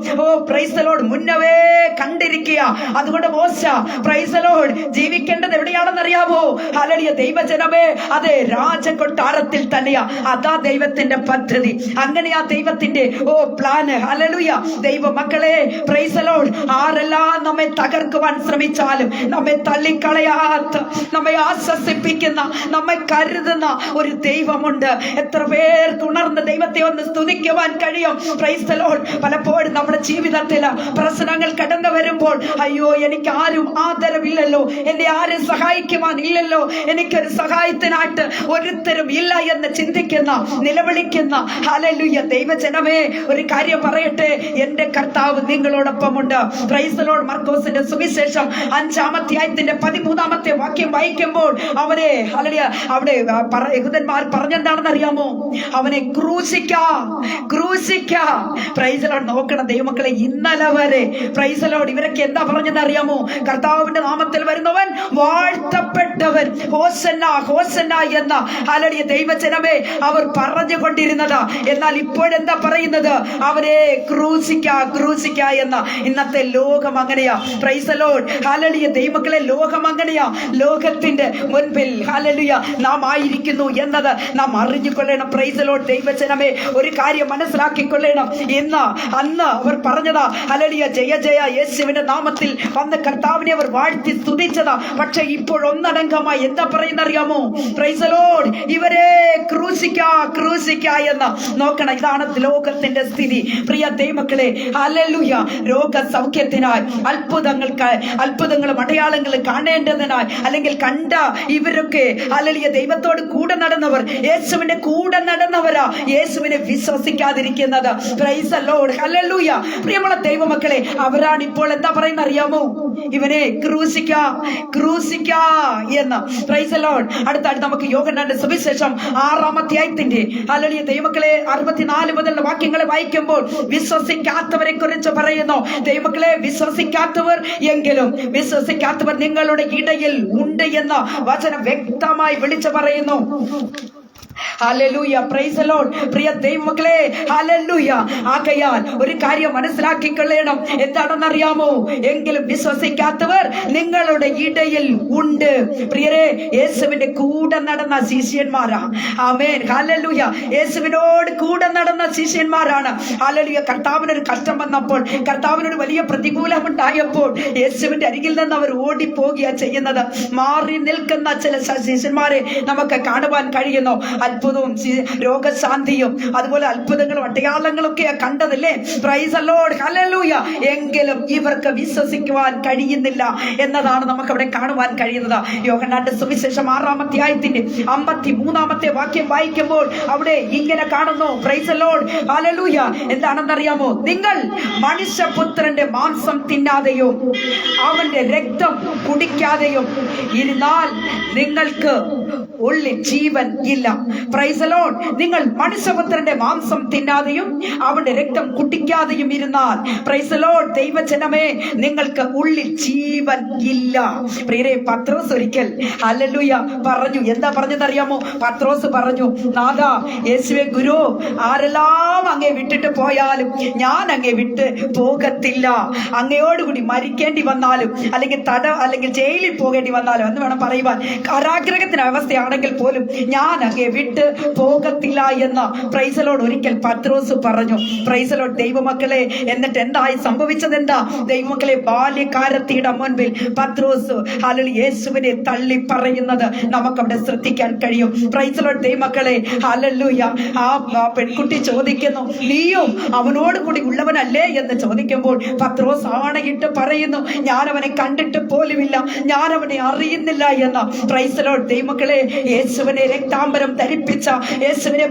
Speaker 2: പ്രൈസ് ദി ലോർഡ് മുന്നവേ കണ്ടിരിക്കുക. അതുകൊണ്ട് മോശ പ്രൈസ് ദി ലോർഡ് ജീവിക്കേണ്ടത് എവിടെയാണെന്ന് അറിയാമോ? ഹല്ലേലൂയ, ദൈവജനമേ, അതെ, രാജകൊട്ടാരത്തിൽ തന്നെയാ. അതാ ദൈവത്തിന്റെ പദ്ധതി, അങ്ങനെയാ ദൈവത്തിന്റെ പ്ലാന്. ഹല്ലേലൂയ. ദൈവ മക്കളെ, പ്രൈസ് ദി ലോർഡ്, ആരെല്ലാം നമ്മെ തകർക്കുവാൻ ശ്രമിച്ചാലും നമ്മെ തള്ളിക്കളയാത്ത, നമ്മെ ആശ്വസിപ്പിക്കുന്ന, നമ്മെ കരുതുന്ന ഒരു ദൈവമുണ്ട്. എത്ര പേർക്ക് ഉണർന്ന് ദൈവത്തെ ഒന്ന് സ്തുതിക്കുവാൻ കഴിയും? Price the Lord. പലപ്പോഴും നമ്മുടെ ജീവിതത്തിൽ പ്രശ്നങ്ങൾ കടന്നു വരുമ്പോൾ, അയ്യോ, എനിക്ക് ആരും ആദരവില്ലല്ലോ, എന്നെ ആരും സഹായിക്കുവാൻ ഇല്ലല്ലോ, എനിക്കൊരു സഹായത്തിനായിട്ട് ഒരുത്തരും ഇല്ല എന്ന് ചിന്തിക്കുന്ന, നിലവിളിക്കുന്ന, ഹല്ലേലൂയ, ദൈവജനമേ, ഒരു കാര്യം പറയട്ടെ, എന്റെ കർത്താവ് നിങ്ങളോടൊപ്പമുണ്ട്. Price the Lord. മർക്കോസിന്റെ സുവിശേഷം 5-ാം അധ്യായത്തിന്റെ 13-ാമത്തെ വാക്യം വായിക്കുമ്പോൾ അവനെ, ഹല്ലേലൂയ, അവിടെ യഹൂദന്മാർ പറഞ്ഞെന്താണെന്ന് അറിയാമോ? അവനെ ക്രൂശിക്ക. Price the Lord. നോക്കണം ദൈവമക്കളെ, ഇന്നലെ വരെ പ്രൈസ് ദി ലോർഡ് ഇവരൊക്കെ എന്താ പറഞ്ഞെന്ന് അറിയാമോ? കർത്താവിന്റെ നാമത്തിൽ വരുന്നവൻ വാഴ്ത്തപ്പെട്ടവൻ, ഹോസന്ന ഹോസന്ന എന്ന, ഹല്ലേലൂയ, ദൈവജനമേ, അവർ പറഞ്ഞുകൊണ്ടിരുന്നത്. എന്നാൽ ഇപ്പോഴെന്താ പറയുന്നത്? അവരെ ക്രൂശിക്ക എന്ന. ഇന്നത്തെ ലോകം അങ്ങനെയാ. Price the Lord. ഹല്ലേലൂയ, ദൈവമക്കളെ, ലോകം അങ്ങനെയാ. ലോകത്തിന്റെ മുൻപിൽ, ഹല്ലേലൂയ, നാം ആയിരിക്കുന്നു എന്നത് നാം അറിഞ്ഞുകൊള്ളണം. Price the Lord. ദൈവജനമേ, ഒരു കാര്യം മനസ്സിലാക്കിക്കൊള്ളണം. അന്ന് അവർ പറഞ്ഞതാ, ഹല്ലേലൂയ, ജയ ജയ യേശുവിന്റെ നാമത്തിൽ വന്ന കർത്താവിനെ അവർ വാഴ്ത്തി സ്തുതിച്ചതാ. പക്ഷെ ഇപ്പോൾ ഒന്നടങ്കമായി എന്താ പറയുന്ന അറിയാമോ? പ്രൈസ് ദി ലോർഡ്, ഇവരെ ക്രൂശിക്ക എന്ന്. നോക്കണം, ഇതാണ് ലോകത്തിന്റെ സ്ഥിതി. പ്രിയ ദൈവമക്കളെ, ഹല്ലേലൂയ, രോഗസൗഖ്യത്തിനായി അത്ഭുതങ്ങളും അടയാളങ്ങളും കാണേണ്ടതിനായി, അല്ലെങ്കിൽ കണ്ട ഇവരൊക്കെ, ഹല്ലേലൂയ, ദൈവത്തോട് കൂടെ നടന്നവർ, യേശുവിന്റെ കൂടെ നടന്നവരാ യേശുവിനെ വിശ്വസിക്കാതിരിക്കുന്നത്. Praise the Lord. ഹല്ലേലൂയ. പ്രിയമുള്ള ദൈവമക്കളെ, അവരാണ് ഇപ്പോൾ എന്താ പറയുന്ന അറിയാമോ? ഇവനെ ക്രൂശിക്ക എന്ന്. Price the Lord. അടുത്തായിട്ട് നമുക്ക് യോഹന്നാന്റെ സുവിശേഷം 6-ാം അധ്യായത്തിന്റെ, ഹല്ലേലൂയ, ദൈവമക്കളെ, 64 മുതലുള്ള വാക്യങ്ങളെ വായിക്കുമ്പോൾ വിശ്വസിക്കാത്തവരെ കുറിച്ച് പറയുന്നു. ദൈവമക്കളെ, വിശ്വസിക്കാത്തവർ നിങ്ങളുടെ ഇടയിൽ ഉണ്ട് എന്ന വചനം വ്യക്തമായി വിളിച്ചു പറയുന്നു. Hallelujah, praise the Lord. പ്രിയ ദൈവമക്കളെ, ഹല്ലേലൂയ. ആകയാൽ ഒരു കാര്യം മനസ്സിലാക്കിക്കൊള്ളണം. എന്താണെന്ന് അറിയാമോ? എങ്കിലും വിശ്വസിക്കാത്തവർ നിങ്ങളുടെ ഇടയിൽ ഉണ്ട്. പ്രിയരെ, യേശുവിന്റെ കൂടെ നടന്ന ശിഷ്യന്മാരാ. ആമേൻ, ഹല്ലേലൂയ. യേശുവിനോട് കൂടെ നടന്ന ശിഷ്യന്മാരാണ്. ഹല്ലേലൂയ. കർത്താവിനൊരു കഷ്ടം വന്നപ്പോൾ, കർത്താവിനൊരു വലിയ പ്രതികൂലം ഉണ്ടായപ്പോൾ യേശുവിന്റെ അരികിൽ നിന്ന് അവർ ഓടിപ്പോകുക ചെയ്യുന്നത്. മാറി നിൽക്കുന്ന ചില ശിഷ്യന്മാരെ നമുക്ക് കാണുവാൻ കഴിയുന്നു. അത്ഭുതവും രോഗശാന്തിയും അതുപോലെ അത്ഭുതങ്ങളും അടയാളങ്ങളും ഒക്കെ കണ്ടതല്ലേ? Price the Lord. ഹല്ലേലൂയ. എങ്കിലും ഇവർക്ക് വിശ്വസിക്കുവാൻ കഴിയുന്നില്ല എന്നതാണ് നമുക്ക് അവിടെ കാണുവാൻ കഴിയുന്നത്. യോഹന്നാന്റെ സുവിശേഷം 6-ാം അധ്യായത്തിന്റെ 53-ാമത്തെ വാക്യം വായിക്കുമ്പോൾ അവിടെ ഇങ്ങനെ കാണുന്നു. Price the Lord. ഹല്ലേലൂയ. എന്താണെന്നറിയാമോ? നിങ്ങൾ മനുഷ്യപുത്രന്റെ മാംസം തിന്നാതെയും അവന്റെ രക്തം കുടിക്കാതെയും ഇരുന്നാൽ നിങ്ങൾക്ക് ഉള്ളിൽ ജീവൻ ഇല്ല. Price the Lord. നിങ്ങൾ മനുഷ്യപുത്രന്റെ മാംസം തിന്നാതെയും അവന്റെ രക്തം കുടിക്കാതെയും ഇരുന്നാൽ, പ്രൈസ് ദി ലോർഡ്, ദൈവജനമേ, നിങ്ങൾക്ക് ഉള്ളിൽ ജീവൻ ഇല്ല. പ്രിയരെ, പത്രോസ് ഒരിക്കൽ, ഹല്ലേലൂയ, പറഞ്ഞു. എന്താ പറഞ്ഞതറിയാമോ? പത്രോസ് പറഞ്ഞു, നാഥാ, യേശുവേ ഗുരു, ആരെല്ലാം അങ്ങേ വിട്ടിട്ട് പോയാലും ഞാൻ അങ്ങേ വിട്ട് പോകത്തില്ല. അങ്ങയോടുകൂടി മരിക്കേണ്ടി വന്നാലും, അല്ലെങ്കിൽ ജയിലിൽ പോകേണ്ടി വന്നാലും എന്ന് വേണം പറയുവാൻ. കാരാഗ്രഹത്തിന് അവസ്ഥയാണ് ആണെങ്കിൽ പോലും ഞാൻ അങ്ങേ വിട്ട് പോകത്തില്ല എന്ന് പ്രൈസലോട് ഒരിക്കൽ പത്രോസ് പറഞ്ഞു. പ്രൈസലോട് ദൈവമക്കളെ, എന്നിട്ട് എന്തായി സംഭവിച്ചത്? എന്താ ദൈവമക്കളെ? ബാല്യക്കാരത്തിയുടെ മുൻപിൽ പത്രോസ് യേശുവിനെ തള്ളി പറയുന്നത് നമുക്കവിടെ ശ്രദ്ധിക്കാൻ കഴിയും. പ്രൈസലോട് ദൈവമക്കളെ, ഹല്ലേലൂയ. ആ പെൺകുട്ടി ചോദിക്കുന്നു, നീയും അവനോട് കൂടി ഉള്ളവനല്ലേ എന്ന് ചോദിക്കുമ്പോൾ പത്രോസ് ആണയിട്ട് പറയുന്നു, ഞാൻ അവനെ കണ്ടിട്ട് പോലുമില്ല, ഞാൻ അവനെ അറിയുന്നില്ല എന്ന്. പ്രൈസലോട് ദൈവമക്കളെ, യേശുവിനെ രക്താംബരം ധരിപ്പിച്ച, യേശുവിനെ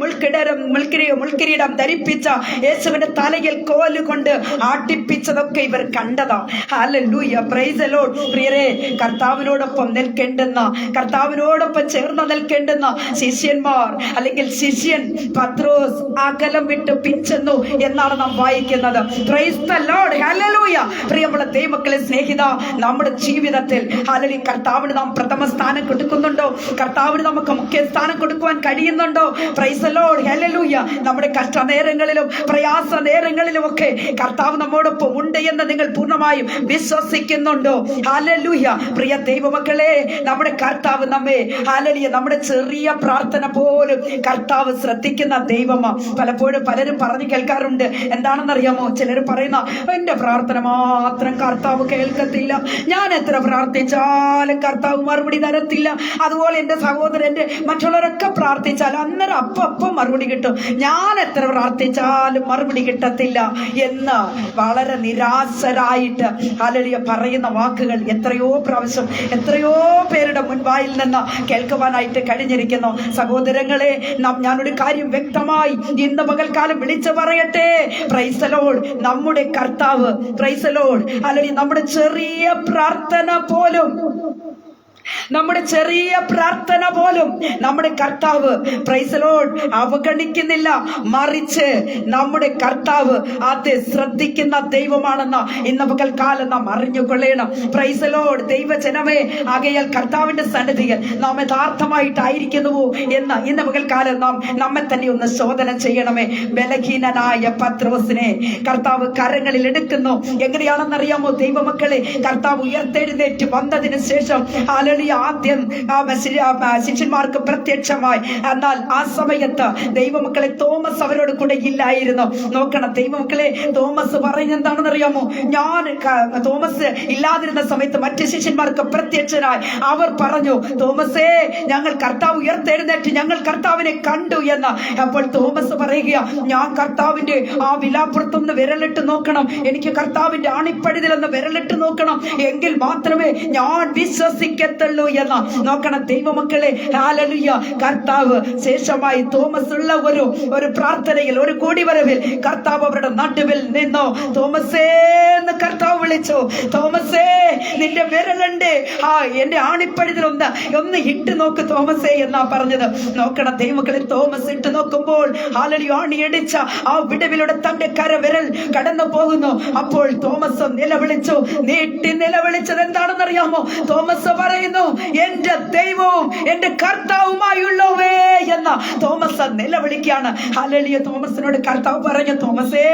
Speaker 2: മുൾക്കിരീടം ധരിപ്പിച്ച, യേശുവിന്റെ തലയിൽ കോലുകൊണ്ട് ആട്ടിപ്പിച്ചതൊക്കെ ഇവർ കണ്ടതാ. Hallelujah, praise the Lord. പ്രിയരെ, കർത്താവിനോടൊപ്പം നിൽക്കേണ്ടുന്ന, കർത്താവിനോടൊപ്പം ചേർന്ന് നിൽക്കേണ്ടുന്ന ശിഷ്യന്മാർ അല്ലെങ്കിൽ ശിഷ്യൻ പത്രോസ് അകലം വിട്ട് പിൻചെന്നു എന്നാണ് നാം വായിക്കുന്നത്. Price the Lord, hallelujah. പ്രിയമുള്ള ദൈവമക്കളെ, സ്നേഹിത, നമ്മുടെ ജീവിതത്തിൽ ഹല്ലേലൂയ കർത്താവിന് നാം പ്രഥമ സ്ഥാനം കൊടുക്കുന്നുണ്ടോ? കർത്താവിന് നമുക്ക് മുഖ്യ സ്ഥാനം കൊടുക്കുവാൻ കഴിയുന്നുണ്ടോ? Price the Lord, hallelujah. നമ്മുടെ കഷ്ട നേരങ്ങളിലും പ്രയാസ നേരങ്ങളിലും ഒക്കെ കർത്താവ് നമ്മോടൊപ്പം ഉണ്ട് എന്ന് നിങ്ങൾ പൂർണ്ണമായും വിശ്വസിക്കുന്നുണ്ടോ? ഹല്ലേലൂയ. പ്രിയ ദൈവമക്കളെ, നമ്മുടെ കർത്താവ് നമ്മെ ഹല്ലേലൂയ നമ്മുടെ ചെറിയ പ്രാർത്ഥന പോലും കർത്താവ് ശ്രദ്ധിക്കുന്ന ദൈവമാ. പലപ്പോഴും പലരും പറഞ്ഞു കേൾക്കാറുണ്ട്, എന്താണെന്നറിയാമോ? ചിലർ പറയുന്ന, എന്റെ പ്രാർത്ഥന മാത്രം കർത്താവ് കേൾക്കത്തില്ല, ഞാൻ എത്ര പ്രാർത്ഥിച്ചാലും കർത്താവ് മറുപടി തരത്തില്ല. അതുപോലെ എന്റെ സഹോദരന്റെ മറ്റുള്ളവരൊക്കെ പ്രാർത്ഥിച്ചാൽ അന്നേരം അപ്പം മറുപടി കിട്ടും, ഞാൻ എത്ര പ്രാർത്ഥിച്ചാലും മറുപടി കിട്ടത്തില്ല എന്ന് വളരെ നിരാശരായിട്ട് ഹല്ലേലൂയ പറയുന്ന വാക്കുകൾ എത്രയോ പ്രാവശ്യം എത്രയോ പേരുടെ മുൻവായിൽ നിന്ന് കേൾക്കുവാനായിട്ട് കഴിഞ്ഞിരിക്കുന്നു. സഹോദരങ്ങളെ, ഞാനൊരു കാര്യം വ്യക്തമായി ഇന്ന് പകൽക്കാലം വിളിച്ചു പറയട്ടെ. Price the Lord. നമ്മുടെ കർത്താവ്, പ്രൈസ് ദി ലോർഡ്, ഹല്ലേലൂയ, നമ്മുടെ ചെറിയ പ്രാർത്ഥന പോലും നമ്മുടെ കർത്താവ് പ്രൈസ് ദി ലോർഡ് അവഗണിക്കുന്നില്ല. മറിച്ച് നമ്മുടെ കർത്താവ് അത് ശ്രദ്ധിക്കുന്ന ദൈവമാണെന്ന് ഇന്ന് പകൽക്കാലം നാം അറിഞ്ഞുകൊള്ളണം. Price the Lord. ദൈവജനമേ, ആകയാൽ കർത്താവിന്റെ സന്നിധിയിൽ നാം യഥാർത്ഥമായിട്ടായിരിക്കുന്നുവോ എന്ന് ഇന്ന് പകൽക്കാലം നാം നമ്മെ തന്നെ ഒന്ന് ശോധന ചെയ്യണമേ. ബലഹീനനായ പത്രോസിനെ കർത്താവ് കരങ്ങളിൽ എടുക്കുന്നു. എങ്ങനെയാണെന്നറിയാമോ ദൈവമക്കളെ? കർത്താവ് ഉയർത്തെഴുന്നേറ്റ് വന്നതിന് ശേഷം ആദ്യം ശിഷ്യന്മാർക്ക് പ്രത്യക്ഷമായി. എന്നാൽ ആ സമയത്ത് ദൈവമക്കളെ തോമസ് അവരോട് കൂടെ ഇല്ലായിരുന്നു. നോക്കണം ദൈവമക്കളെ, തോമസ് പറയുന്നത് എന്താണെന്നറിയാമോ? തോമസ് ഇല്ലാതിരുന്ന സമയത്ത് മറ്റ് ശിഷ്യന്മാർക്ക് പ്രത്യക്ഷനായി. അവർ പറഞ്ഞു, തോമസേ, ഞങ്ങൾ കർത്താവ് ഉയർത്തെഴുന്നേറ്റ് ഞങ്ങൾ കർത്താവിനെ കണ്ടു എന്ന്. അപ്പോൾ തോമസ് പറയുക, ഞാൻ കർത്താവിന്റെ ആ വിലാപ്പുറത്തൊന്ന് വിരലിട്ട് നോക്കണം, എനിക്ക് കർത്താവിന്റെ ആണിപ്പഴുതിലൊന്ന് വിരലിട്ട് നോക്കണം, എങ്കിൽ മാത്രമേ ഞാൻ വിശ്വസിക്കത്തുള്ളൂ എന്ന്. നോക്കണം ദൈവമക്കളെ, ഹല്ലേലൂയ. കർത്താവ് ശേഷമായി തോമസ് ഉള്ള ഒരു പ്രാർത്ഥനയിൽ, ഒരു കൂടിവരവിൽ കർത്താവ് അവരുടെ നടുവിൽ നിന്നോ, തോമസേ എന്ന് കർത്താവ് വിളിച്ചു. തോമസേ, നിന്റെ വിരലുണ്ട്, എന്റെ ആണിപ്പഴുതിൽ ഒന്ന് ഇട്ട് നോക്ക് തോമസേ എന്നാ പറഞ്ഞത്. നോക്കണം ദൈവമക്കളെ, തോമസ് ഇട്ട് നോക്കുമ്പോൾ ഹല്ലേലൂയ ആണിയടിച്ച ആ വിടവിലൂടെ തന്റെ കരവിരൽ കടന്നു പോകുന്നു. അപ്പോൾ തോമസ് നിലവിളിച്ചു. നീട്ടി നിലവിളിച്ചത് എന്താണെന്നറിയാമോ? തോമസ് പറയുന്നു, എന്റെ ദൈവവും എന്റെ കർത്താവുമായുള്ളവേ എന്ന തോമസ് നിലവിളിക്കുകയാണ്. ഹല്ലേലൂയ. തോമസിനോട് കർത്താവ് പറഞ്ഞു, തോമസേ,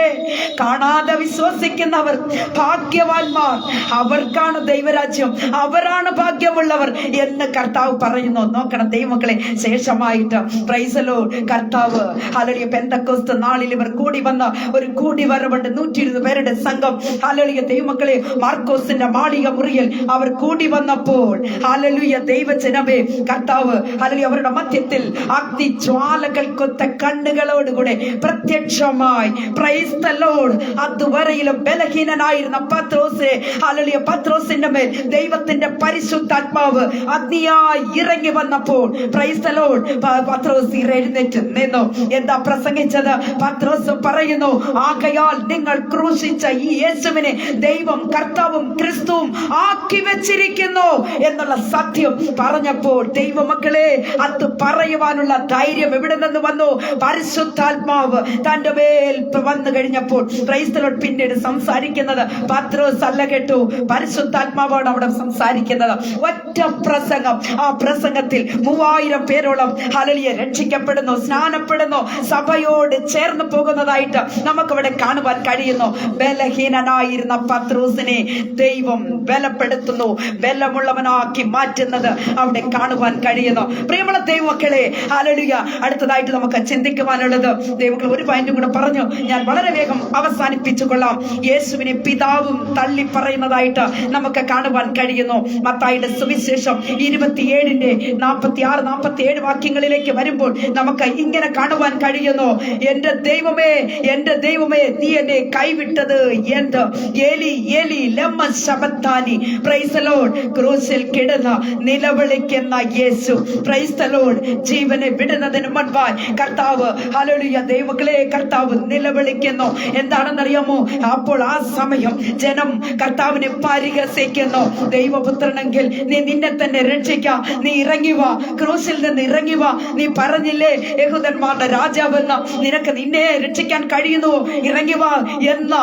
Speaker 2: കാണാതെ വിശ്വസിക്കുന്നവർ ഭാഗ്യവാന്മാർ, അവർക്കാണ് ദൈവരാജ്യം, അവരാണ് ഭാഗ്യമുള്ളവർ എന്ന് കർത്താവ് പറയുന്നു. നോക്കണം ദൈവമക്കളെ, ശേഷമായിട്ട് പ്രൈസ് ദി ലോർഡ് കർത്താവ് ഹല്ലേലൂയ പെന്തക്കോസ്ത് നാളിൽ ഇവർ കൂടി വന്ന ഒരു കൂടിവരവുണ്ട്. 120 പേരുടെ സംഘം. ഹല്ലേലൂയ ദൈവമക്കളെ, മാർക്കോസിന്റെ മാളിക മുറിയിൽ അവർ കൂടി വന്നപ്പോൾ ഹല്ലേലൂയ ദൈവജനമേ, കർത്താവ് ഹല്ലേലൂയ അവരുടെ മധ്യത്തിൽ അഗ്നിജ്വാലകൾ കൊത്ത കണ്ണുകളോടുകൂടെ പ്രത്യക്ഷമായി. Praise the Lord. അതുവരെയിലും ബലഹീനനായിരുന്ന പത്രോസ്, ഹല്ലേലൂയ പത്രോസിന്റെ മേൽ ദൈവത്തിന്റെ പരിശുദ്ധാത്മാവ് അഗ്നിയായി ഇറങ്ങി വന്നപ്പോൾ പ്രൈസ് ദി ലോർഡ് പത്രോസ് എഴുന്നേറ്റ് നിന്നു. എന്താ പ്രസംഗിച്ചത്? പത്രോസ് പറയുന്നു, ആകയാൽ നിങ്ങൾ ക്രൂശിച്ച ഈ യേശുവിനെ ദൈവം കർത്താവും ക്രിസ്തുവും ആക്കി വെച്ചിരിക്കുന്നു എന്നുള്ള സത്യം പറഞ്ഞപ്പോൾ ദൈവമക്കളെ, അത് പറയുവാനുള്ള ധൈര്യം എവിടെ നിന്ന് വന്നു? പരിശുദ്ധാത്മാവ് തന്റെ മേൽ വന്നു കഴിഞ്ഞപ്പോൾ പ്രൈസ് ദി ലോർഡ് പിന്നീട് സംസാരിക്കുന്നത് പത്രോസ് അല്ല കേട്ടു, പരിശുദ്ധാത്മാവാണ് അവിടെ സംസാരിക്കുന്നത്. ഒറ്റ പ്രസംഗം, ആ പ്രസംഗത്തിൽ 3000 പേരോളം ഹല്ലേലൂയ രക്ഷിക്കപ്പെടുന്നു, സ്നാനപ്പെടുന്നു, സഭയോട് ചേർന്ന് പോകുന്നതായിട്ട് നമുക്കവിടെ കാണുവാൻ കഴിയുന്നു. ബലഹീനനായിരുന്ന പത്രോസിനെ ദൈവം ബലപ്പെടുത്തുന്നു, ബലമുള്ളവനാക്കി മാറ്റുന്നത് അവിടെ കാണുവാൻ കഴിയുന്നു. പ്രിയമുള്ള ദൈവമക്കളെ, ഹല്ലേലൂയ. അടുത്തതായിട്ട് നമുക്ക് ചിന്തിക്കുവാനുള്ളത്, ദൈവമക്കൾ ഒരു പോയിന്റ് കൂടെ പറഞ്ഞു ഞാൻ വളരെ വേഗം അവസാനിപ്പിച്ചു കൊള്ളാം. യേശുവിനെ പിതാവും തള്ളി പറയുന്നതായിട്ട് നമുക്ക് കാണുവാൻ കഴിയുന്നു. മത്തായിയുടെ സുവിശേഷം 27:46-47 വാക്യങ്ങളിലേക്ക് വരുമ്പോൾ നമുക്ക് ഇങ്ങനെ കാണുവാൻ കഴിയുന്നു. എന്റെ ദൈവമേ, എന്റെ ദൈവമേ, നീ എന്നെ കൈവിട്ടത് എന്ത്? ഏലി ഏലി ലമ്മ ശബത്താനി. Price the Lord. ക്രൂശിൽ കിടന്ന നിലവിളിക്കുന്ന യേശു, പ്രൈസ് ദി ലോർഡ്, ജീവനെ വിടുന്നതിന് മുൻപായി കർത്താവ്, ഹല്ലേലൂയ ദൈവമക്കളെ, കർത്താവ് നിലവിളിക്കുന്നു. എന്താണെന്നറിയാമോ? അപ്പോൾ ആ സമയം ജനം കർത്താവിനെ പരിഹസിക്കുന്നു. ദൈവപുത്രനെങ്കിൽ നീ നിന്നെ തന്നെ രക്ഷിക്കാം, നീ ഇറങ്ങി വാ, ക്രൂശിൽ നിന്ന് ഇറങ്ങി വാ. നീ പറഞ്ഞില്ലേ യഹൂദന്മാരുടെ രാജാവെന്ന്, നിനക്ക് നിന്നെ രക്ഷിക്കാൻ കഴിയുന്നു, ഇറങ്ങി വാ എന്ന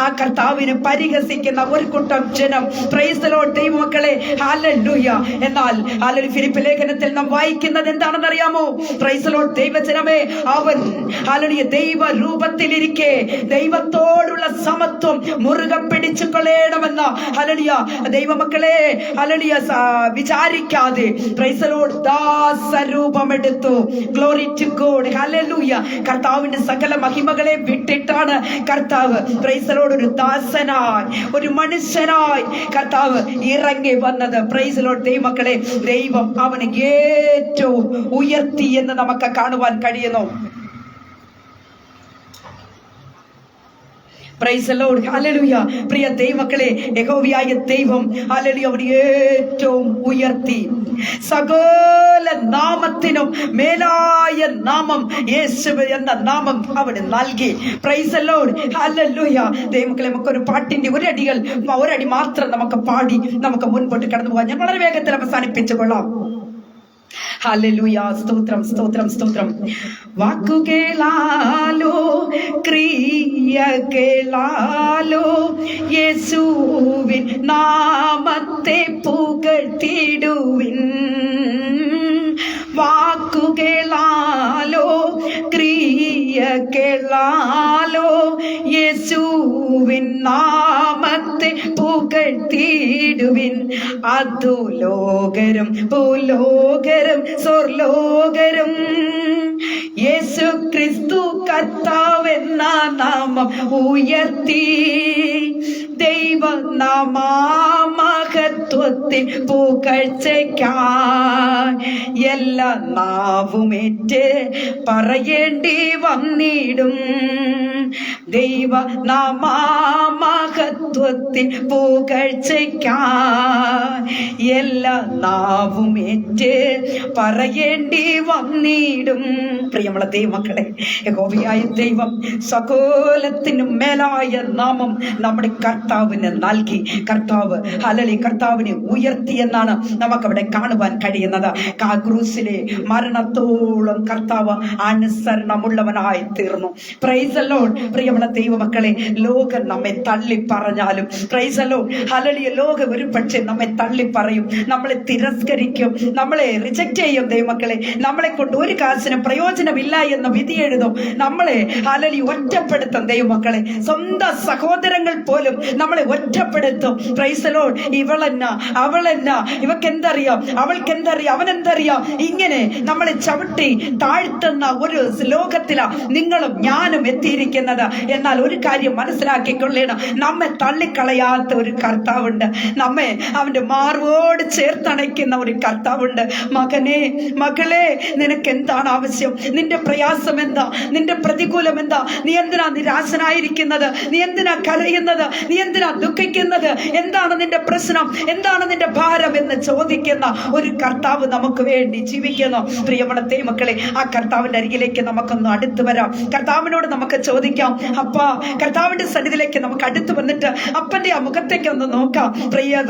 Speaker 2: ആ കർത്താവിനെ പരിഹസിക്കുന്ന ഒരു കൂട്ടം ജനം. പ്രൈസ് ദി ലോർഡ് ദൈവമക്കളെ, ഹല്ലേലൂയ. എന്നാൽ ഹല്ലേലൂയ ഫിലിപ്പ് ലേഖനത്തിൽ നാം വായിക്കുന്നത് എന്താണെന്നറിയാമോ? പ്രൈസ് ദി ലോർഡ് ദൈവജനമേ, അവൻ ഹല്ലേലൂയ ദൈവ രൂപത്തിലിരിക്കെ ദൈവത്തോടുള്ള സമത്വം മുറുകെ പിടിച്ചു കൊള്ളണമെന്ന ഹല്ലേലൂയ ദൈവമക്കളെ, ഹല്ലേലൂയ വിചാരിക്കാതെ പ്രൈസ് ദി ലോർഡ് ദാസരൂപമെടുത്തു. Glory to God, hallelujah. കർത്താവിന്റെ സകല മഹിമകളെ വിട്ടിട്ടാണ് കർത്താവ് പ്രൈസ് ദി ലോർഡ് ഒരു ദാസനായി, ഒരു മനുഷ്യനായി കർത്താവ് ഇറങ്ങി വന്നത്. പ്രൈസ് ദി ലോർഡ് ദൈവമക്കളെ, ദൈവം അവനെ ഏറ്റവും ഉയർത്തി എന്ന് നമുക്ക് കാണുവാൻ കഴിയുന്നു. Praise the Lord, hallelujah. പ്രിയ ദൈവമക്കളെ, യഹോവയായ ദൈവം ഹല്ലേലൂയ അവനെ ഏറ്റവും ഉയർത്തി. സകല നാമത്തിനും മേലായ നാമം യേശു എന്ന നാമം അവന് നൽകി. Price the Lord, hallelujah. ദൈവമക്കളെ, നമുക്കൊരു പാട്ടിന്റെ ഒരടി മാത്രം നമുക്ക് പാടി നമുക്ക് മുൻപോട്ട് കടന്നു പോകാം. ഞാൻ വളരെ വേഗത്തിൽ അവസാനിപ്പിച്ചു കൊള്ളാം. ഹല്ലേലൂയ. സ്തോത്രം, സ്തോത്രം, സ്തോത്രം. വാക്കുകേളാലോ ക്രിയകളാലോ യേശുവിൻ നാമത്തെ പുകഴ്ത്തിടുവിൻ. വാക്കുകേളാലോ ക്രിയകളാലോ യേശുവിൻ നാമത്തെ പുകഴ്ത്തിടുവിൻ. അധോലോകരും ഭൂലോകരും സ്വർലോകരും യേശു ക്രിസ്തു കർത്താവെന്ന നാമം ഉയർത്തി. ദൈവനാമഹത്വത്തിൽ പുകഴ്ചയ്ക്കായി എല്ലാ നാവുമേറ്റ് പറയേണ്ടി വന്നിടും. ദൈവനാമഹത്വത്തിൽ പുകഴ്ചയ്ക്കായി എല്ലാ നാവുമേറ്റ് പറയേണ്ടി വന്നിടും. പ്രിയമുള്ള ദൈവമക്കളെ, യഹോവയായ ദൈവം സകലത്തിനും മേലായ നാമം നമ്മുടെ കർത്താവിന് നൽകി. കർത്താവ് ഹല്ലേലൂയ കർത്താവിനെ ഉയർത്തി എന്നാണ് നമുക്കവിടെ കാണുവാൻ കഴിയുന്നത്. ക്രൂശിലെ മരണത്തോളം കർത്താവ് അനുസരണമുള്ളവനായി തീർന്നു. Price the Lord. പ്രിയമുള്ള ദൈവമക്കളെ, ലോകം നമ്മെ തള്ളി പറഞ്ഞാലും പ്രൈസ് ദി ലോർഡ്, ഹല്ലേലൂയ, ലോകം ഒരു പക്ഷേ നമ്മെ തള്ളി പറയും, നമ്മളെ തിരസ്കരിക്കും, നമ്മളെ റിജക്റ്റ് ചെയ്യും. ദൈവമക്കളെ, നമ്മളെ കൊണ്ട് ഒരു കാശിന് പ്രയോജനമില്ല എന്ന് വിധി എഴുതും, നമ്മളെ ഹല്ലേലൂയ ഒറ്റപ്പെടുത്തും. ദൈവമക്കളെ, സ്വന്തം സഹോദരങ്ങൾ പോലും നമ്മളെ ഒറ്റപ്പെടുത്തും. Praise the Lord. ഇവളെന്നാ, അവളെന്നാ, ഇവക്കെന്തറിയാം, അവൾക്കെന്തറിയാം, അവനെന്തറിയാം, ഇങ്ങനെ നമ്മളെ ചവിട്ടി താഴ്ത്തുന്ന ഒരു ലോകത്തിലാ നിങ്ങളും ഞാനും എത്തിയിരിക്കുന്നത്. എന്നാൽ ഒരു കാര്യം മനസ്സിലാക്കിക്കൊള്ളണം, നമ്മെ തള്ളിക്കളയാത്ത ഒരു കർത്താവുണ്ട്, നമ്മെ അവന്റെ മാർവോട് ചേർത്തണയ്ക്കുന്ന ഒരു കർത്താവുണ്ട്. മകനെ, മകളെ, നിനക്ക് എന്താണ് ആവശ്യം? നിന്റെ പ്രയാസം എന്താ? നിന്റെ പ്രതികൂലം എന്താ? നീ എന്തിനാ നിരാശനായിരിക്കുന്നത്? നീ എന്തിനാ കരയുന്നത്? നീ എന്തിനാ ദുഃഖിക്കുന്നത്? എന്താണ് നിന്റെ പ്രശ്നം? വേദന, എന്താണ് നിന്റെ ഭാരം എന്ന് ചോദിക്കുന്ന ഒരു കർത്താവ് നമുക്ക് വേണ്ടി ജീവിക്കുന്നു. പ്രിയമുള്ള ദൈവമക്കളെ, ആ കർത്താവിന്റെ അരികിലേക്ക് നമുക്കൊന്ന് അടുത്ത് വരാം. കർത്താവിനോട് നമുക്ക് ചോദിക്കാം. അപ്പാ, കർത്താവിന്റെ സന്നിധിയിലേക്ക് നമുക്ക് അടുത്ത് വന്നിട്ട് അപ്പന്റെ ആ മുഖത്തേക്ക് ഒന്ന് നോക്കാം.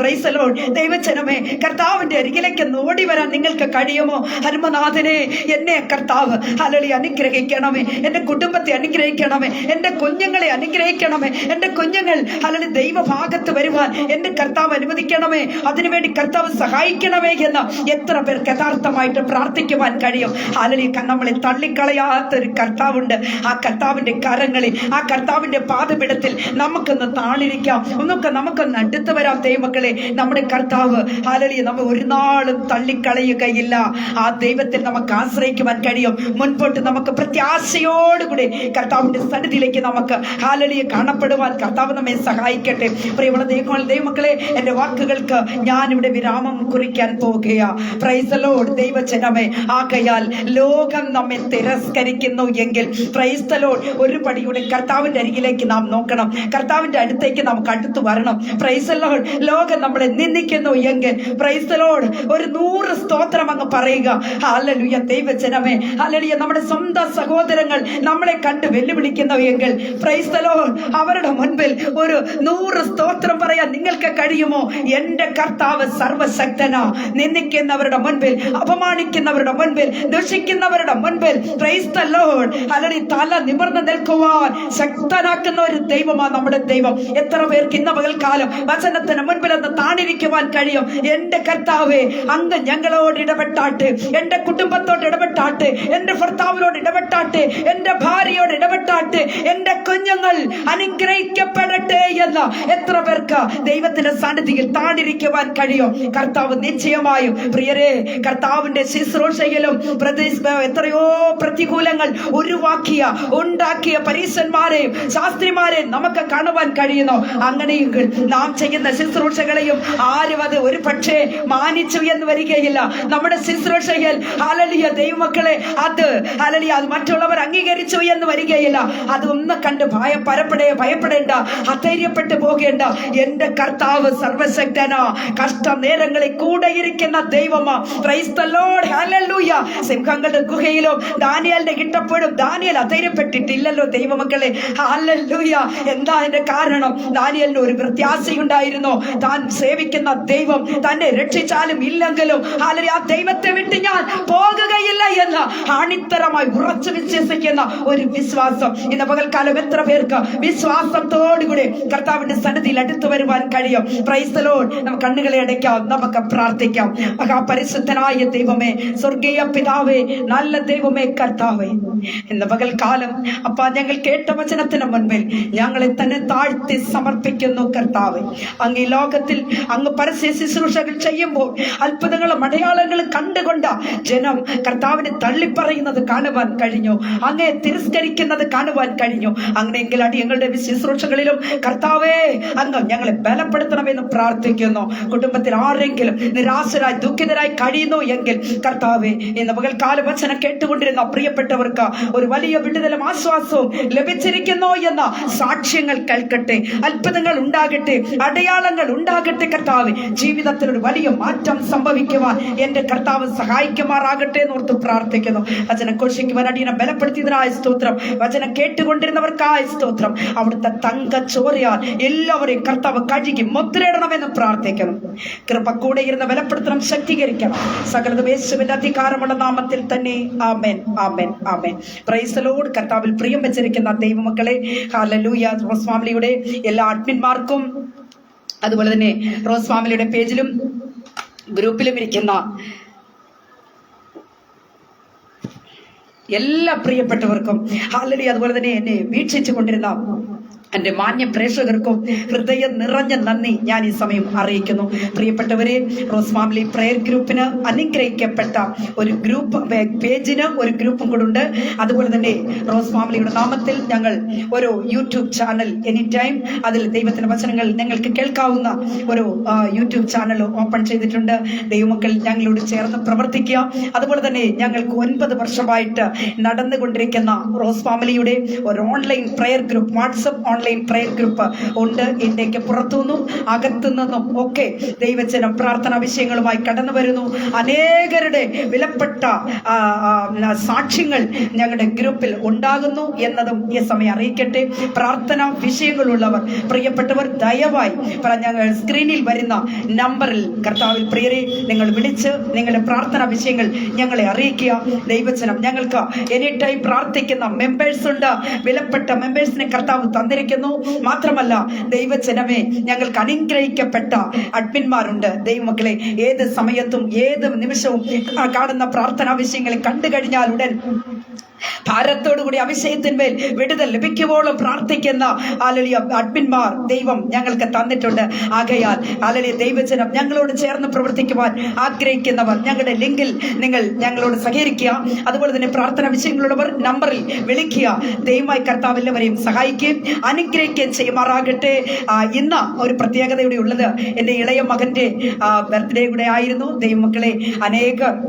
Speaker 2: Price the Lord. ദൈവജനമേ, കർത്താവിന്റെ അരികിലേക്ക് ഓടി വരാൻ നിങ്ങൾക്ക് കഴിയുമോ? ഹനുമനാഥനെ, എന്നെ കർത്താവ് ഹല്ലേലൂയ അനുഗ്രഹിക്കണമേ, എന്റെ കുടുംബത്തെ അനുഗ്രഹിക്കണമേ, എന്റെ കുഞ്ഞുങ്ങളെ അനുഗ്രഹിക്കണമേ, എന്റെ കുഞ്ഞുങ്ങൾ ഹല്ലേലൂയ ദൈവഭാഗത്ത് വരുവാൻ എന്റെ കർത്താവ് അനുവദിക്കണമേ, അതിനുവേണ്ടി കർത്താവ് സഹായിക്കണമേ എന്ന് എത്ര പേർക്ക് യഥാർത്ഥമായിട്ട് പ്രാർത്ഥിക്കുവാൻ കഴിയും? ഹല്ലേലൂയ. നമ്മളെ തള്ളിക്കളയാത്തൊരു കർത്താവുണ്ട്. ആ കർത്താവിന്റെ കരങ്ങളിൽ, ആ കർത്താവിന്റെ പാദപീഠത്തിൽ നമുക്കൊന്ന് താണിരിക്കാം. നമുക്കൊന്ന് അടുത്ത് വരാം. ദൈവമക്കളെ, നമ്മുടെ കർത്താവ് ഹല്ലേലൂയ നമ്മെ ഒരു നാളും തള്ളിക്കളയുകയില്ല. ആ ദൈവത്തിൽ നമുക്ക് ആശ്രയിക്കുവാൻ കഴിയും. മുൻപോട്ട് നമുക്ക് പ്രത്യാശയോടുകൂടി കർത്താവിന്റെ സന്നിധിയിലേക്ക് നമുക്ക് ഹല്ലേലൂയ കാണപ്പെടുവാൻ കർത്താവ് നമ്മെ സഹായിക്കട്ടെ. പ്രിയമുള്ള ദൈവമക്കളെ, എന്റെ വാക്കുകൾക്ക് ഞാനിവിടെ വിരാമം കുറിക്കാൻ പോകുകയാ. Price the Lord. ദൈവജനമേ, ആകയാൽ ലോകം നമ്മെ തിരസ്കരിക്കുന്നു എങ്കിൽ പ്രൈസ് ദി ലോർഡ് ഒരു പടിയുടെ കർത്താവിന്റെ അരികിലേക്ക് നാം നോക്കണം. കർത്താവിന്റെ അടുത്തേക്ക് നമുക്ക് അടുത്ത് വരണം. Price the Lord. ലോകം നമ്മളെ നിന്ദിക്കുന്നു എങ്കിൽ പ്രൈസ് ദി ലോർഡ് ഒരു 100 സ്തോത്രം അങ്ങ് പറയുക. ഹല്ലേലൂയ. ദൈവജനമേ, ഹല്ലേലൂയ. നമ്മുടെ സ്വന്തം സഹോദരങ്ങൾ നമ്മളെ കണ്ട് വെല്ലുവിളിക്കുന്നു എങ്കിൽ പ്രൈസ് ദി ലോർഡ് അവരുടെ മുൻപിൽ ഒരു 100 സ്തോത്രം പറയാൻ നിങ്ങൾക്ക് കഴിയുമോ? എന്റെ കർത്താവ് സർവശക്തനാ. നിന്ദിക്കുന്നവരുടെ മുൻപിൽ, അപമാനിക്കുന്നവരുടെ മുൻപിൽ, ദുഷിക്കുന്നവരുടെ മുൻപിൽ പ്രൈസ് ദി ലോർഡ് ഹല്ലേലൂയ തല നിവർന്ന് നിൽക്കുവാൻ ശക്തനാക്കുന്ന ഒരു ദൈവമാണ് നമ്മുടെ ദൈവം. എത്ര പേർക്ക് ഇന്ന് പകൽക്കാലം വചനത്തിന് മുൻപിൽ ഒന്ന് താണിരിക്കുവാൻ കഴിയും? എന്റെ കർത്താവേ, അങ്ങ് ഞങ്ങളോട് ഇടപെട്ടാട്ട്, എന്റെ കുടുംബത്തോട് ഇടപെട്ടാട്ട്, എന്റെ ഭർത്താവിനോട് ഇടപെട്ടാട്ട്, എന്റെ ഭാര്യയോട് ഇടപെട്ടാട്ട്, എന്റെ കുഞ്ഞുങ്ങൾ അനുഗ്രഹിക്കപ്പെടട്ടെ എന്ന് എത്ര പേർക്ക് ദൈവത്തിന്റെ സന്നിധിയിൽ താണിരിക്കുവാൻ കഴിയും? കർത്താവ് നിശ്ചയമായും പ്രിയരെ, കർത്താവിന്റെ ശുശ്രൂഷയിലും എത്രയോ പ്രതികൂലങ്ങൾ ഉണ്ടാക്കിയ പരീശന്മാരെയും ശാസ്ത്രിമാരെയും നമുക്ക് കാണുവാൻ കഴിയുന്നു. അങ്ങനെയെങ്കിൽ നാം ചെയ്യുന്ന ശുശ്രൂഷകളെയും ആരും അത് ഒരു പക്ഷേ മാനിച്ചു എന്ന് വരികയില്ല. നമ്മുടെ ശുശ്രൂഷയിൽ ഹല്ലേലൂയ ദൈവമക്കളെ, അത് ഹല്ലേലൂയ അത് മറ്റുള്ളവർ അംഗീകരിച്ചു എന്ന് വരികയില്ല. അതൊന്നും കണ്ട് ഭയപ്പെടേണ്ട, അധൈര്യപ്പെട്ടു പോകേണ്ട. എന്റെ കർത്താവ് സർവശക്തനാ. കഷ്ട നേരങ്ങളിൽ കൂടെ ഇരിക്കുന്ന ദൈവമാ. Praise the Lord. ഹല്ലേലൂയ. സിംഹങ്ങളുടെ ഗുഹയിലും ദാനിയേലിന്റെ കിട്ടപ്പോഴും ദാനിയേൽ അധൈര്യപ്പെട്ടിട്ടില്ലല്ലോ ദൈവമക്കളെ. ഹല്ലേലൂയ. എന്താ അതിന്റെ കാരണം? ദാനിയേലിന് ഒരു പ്രത്യാശയുണ്ടായിരുന്നു. താൻ സേവിക്കുന്ന ദൈവം തന്നെ രക്ഷിച്ചാലും ഇല്ലെങ്കിലും ഹല്ലേലൂയ ആ ദൈവത്തെ വിട്ട് ഞാൻ പോകുകയില്ല എന്ന് ആണിത്തരമായി ഉറച്ചു വിശ്വസിക്കുന്ന ഒരു വിശ്വാസം ഇന്ന് പകൽക്കാലം എത്ര പേർക്ക് വിശ്വാസത്തോടുകൂടി കർത്താവിന്റെ സന്നിധിയിൽ അടുത്തു വരുവാൻ കഴിയും? Price the Lord. നമുക്ക് കണ്ണുകളെ അടയ്ക്കാം, നമുക്ക് പ്രാർത്ഥിക്കാം. പരിശുദ്ധനായ ദൈവമേ, സ്വർഗീയ പിതാവേ, നല്ല ദൈവമേ, കർത്താവേ, ഇന്ന് പകൽക്കാലം അപ്പാ ഞങ്ങൾ കേട്ട വചനത്തിന് മുൻപിൽ ഞങ്ങളെ തന്നെ താഴ്ത്തി സമർപ്പിക്കുന്നു. കർത്താവേ, അങ്ങ് ഈ ലോകത്തിൽ അങ്ങ് പരസ്യ ശുശ്രൂഷകൾ ചെയ്യുമ്പോൾ അത്ഭുതങ്ങളും അടയാളങ്ങളും കണ്ടുകൊണ്ട് ജനം കർത്താവിനെ തള്ളിപ്പറയുന്നത് കാണുവാൻ കഴിഞ്ഞു, അങ്ങേ തിരസ്കരിക്കുന്നത് കാണുവാൻ കഴിഞ്ഞു. അങ്ങനെയെങ്കിൽ അടിയങ്ങളുടെ ശുശ്രൂഷകളിലും കർത്താവേ അങ്ങ് ഞങ്ങളെ ബലപ്പെടുത്തണമെന്ന് പ്രാർത്ഥിക്കുന്നു. കുടുംബത്തിൽ ആരെങ്കിലും നിരാശരായി ദുഃഖിതരായി കഴിയുന്നു എങ്കിൽ കർത്താവേ, ഇന്ന് പകൽക്കാല വചനം കേട്ടുകൊണ്ടിരുന്ന പ്രിയപ്പെട്ടവർക്ക് ഒരു വലിയ വിടുതലും ആശ്വാസവും ലഭിച്ചിരിക്കുന്നു എന്ന സാക്ഷ്യങ്ങൾ കേൾക്കട്ടെ, അത്ഭുതങ്ങൾ ഉണ്ടാകട്ടെ, അടയാളങ്ങൾ ഉണ്ടാകട്ടെ. കർത്താവ് ജീവിതത്തിൽ ഒരു വലിയ മാറ്റം സംഭവിക്കുവാൻ എന്റെ കർത്താവ് സഹായിക്കുമാറാകട്ടെ എന്നോർത്ത് പ്രാർത്ഥിക്കുന്നു. വചനം ഘോഷിക്കുവാൻ അടിയനെ ബലപ്പെടുത്തിയതിനായ സ്തോത്രം. വചനം കേട്ടുകൊണ്ടിരുന്നവർക്കായ സ്തോത്രം. അവിടുത്തെ തങ്ക ചോരയാൽ എല്ലാവരെയും കർത്താവ് കഴുകി മുദ്രയിടണമെന്ന് പ്രാർത്ഥിക്കണം. കൃപ കൂടെ ഇരുന്ന് ബലപ്പെടുത്തണം, ശക്തീകരിക്കണം. സകലതും യേശുവിന്റെ അധികാരമുള്ള നാമത്തിൽ തന്നെ. Amen, amen, amen. Praise the Lord. കർത്താവിൽ പ്രിയം വെച്ചിരിക്കുന്ന ദൈവമക്കളെ, ഹല്ലേലൂയ. റോസ് ഫാമിലിയുടെ എല്ലാ അഡ്മിന്മാർക്കും അതുപോലെ തന്നെ റോസ് ഫാമിലിയുടെ പേജിലും ഗ്രൂപ്പിലും ഇരിക്കുന്ന എല്ലാ പ്രിയപ്പെട്ടവർക്കും ഹല്ലേലൂയ. അതുപോലെ തന്നെ എന്നെ വീക്ഷിച്ചു കൊണ്ടിരുന്ന എന്റെ മാന്യ പ്രേക്ഷകർക്കും ഹൃദയം നിറഞ്ഞ നന്ദി ഞാൻ ഈ സമയം അറിയിക്കുന്നു. പ്രിയപ്പെട്ടവരെ, റോസ് ഫാമിലി പ്രയർ ഗ്രൂപ്പിന് അനുഗ്രഹിക്കപ്പെട്ട ഒരു ഗ്രൂപ്പ് പേജിന് ഒരു ഗ്രൂപ്പും കൂടെ ഉണ്ട്. അതുപോലെ തന്നെ റോസ് ഫാമിലിയുടെ നാമത്തിൽ ഞങ്ങൾ ഒരു യൂട്യൂബ് ചാനൽ എനി ടൈം അതിൽ ദൈവത്തിന്റെ വചനങ്ങൾ നിങ്ങൾക്ക് കേൾക്കാവുന്ന ഒരു യൂട്യൂബ് ചാനൽ ഓപ്പൺ ചെയ്തിട്ടുണ്ട്. ദൈവമക്കൾ ഞങ്ങളോട് ചേർന്ന് പ്രവർത്തിക്കുക. അതുപോലെ തന്നെ ഞങ്ങൾക്ക് 9 വർഷമായിട്ട് നടന്നുകൊണ്ടിരിക്കുന്ന റോസ് ഫാമിലിയുടെ ഒരു online prayer group, WhatsApp online online prayer group ഉണ്ട്. ഇന്ത്യക്ക് പുറത്തുനിന്നും അകത്തു നിന്നും ഒക്കെ ദൈവജനം പ്രാർത്ഥനാ വിഷയങ്ങളുമായി കടന്നു വരുന്നു. അനേകരുടെ വിലപ്പെട്ട സാക്ഷ്യങ്ങൾ ഞങ്ങളുടെ ഗ്രൂപ്പിൽ ഉണ്ടാകുന്നു എന്നതും ഈ സമയം അറിയിക്കട്ടെ. പ്രാർത്ഥനാ വിഷയങ്ങളുള്ളവർ പ്രിയപ്പെട്ടവർ ദയവായി ഞങ്ങൾ സ്ക്രീനിൽ വരുന്ന നമ്പറിൽ കർത്താവിൽ പ്രിയരെ നിങ്ങൾ വിളിച്ച് നിങ്ങളുടെ പ്രാർത്ഥനാ വിഷയങ്ങൾ ഞങ്ങളെ അറിയിക്കുക. ദൈവജനം ഞങ്ങൾക്ക് എനി ടൈം പ്രാർത്ഥിക്കുന്ന മെമ്പേഴ്സ് ഉണ്ട്. വിലപ്പെട്ട മെമ്പേഴ്സിനെ കർത്താവ് തന്നിരിക്കുന്നു. മാത്രമല്ല ദൈവജനമേ, ഞങ്ങൾക്ക് അനുഗ്രഹിക്കപ്പെട്ട അഡ്മിന്മാരുണ്ട്. ദൈവമക്കളെ, ഏത് സമയത്തും ഏത് നിമിഷവും കാണുന്ന പ്രാർത്ഥനാ വിഷയങ്ങളെ കണ്ടു കഴിഞ്ഞാൽ ഉടൻ ഭാരത്തോടുകൂടി അഭിഷേകത്തിന്മേൽ വിടുതൽ ലഭിക്കുവോളം പ്രാർത്ഥിക്കുന്ന അഡ്മിന്മാർ ദൈവം ഞങ്ങൾക്ക് തന്നിട്ടുണ്ട്. ആകയാൽ ദൈവജനം ഞങ്ങളോട് ചേർന്ന് പ്രവർത്തിക്കുവാൻ ആഗ്രഹിക്കുന്നവർ ഞങ്ങളുടെ ലിങ്കിൽ നിങ്ങൾ ഞങ്ങളോട് സഹകരിക്കുക. അതുപോലെ തന്നെ പ്രാർത്ഥന വിഷയങ്ങളുള്ളവർ നമ്പറിൽ വിളിക്കുക. ദൈവമായി കർത്താവ് എല്ലാവരെയും സഹായിക്കുകയും അനുഗ്രഹിക്കുകയും ചെയ്യുമാറാകട്ടെ. ഇന്ന് ഒരു പ്രത്യേകതയുടെ ഉള്ളത് എൻ്റെ ഇളയ മകന്റെ ബർത്ത്ഡേ കൂടെ ആയിരുന്നു. ദൈവമക്കളെ,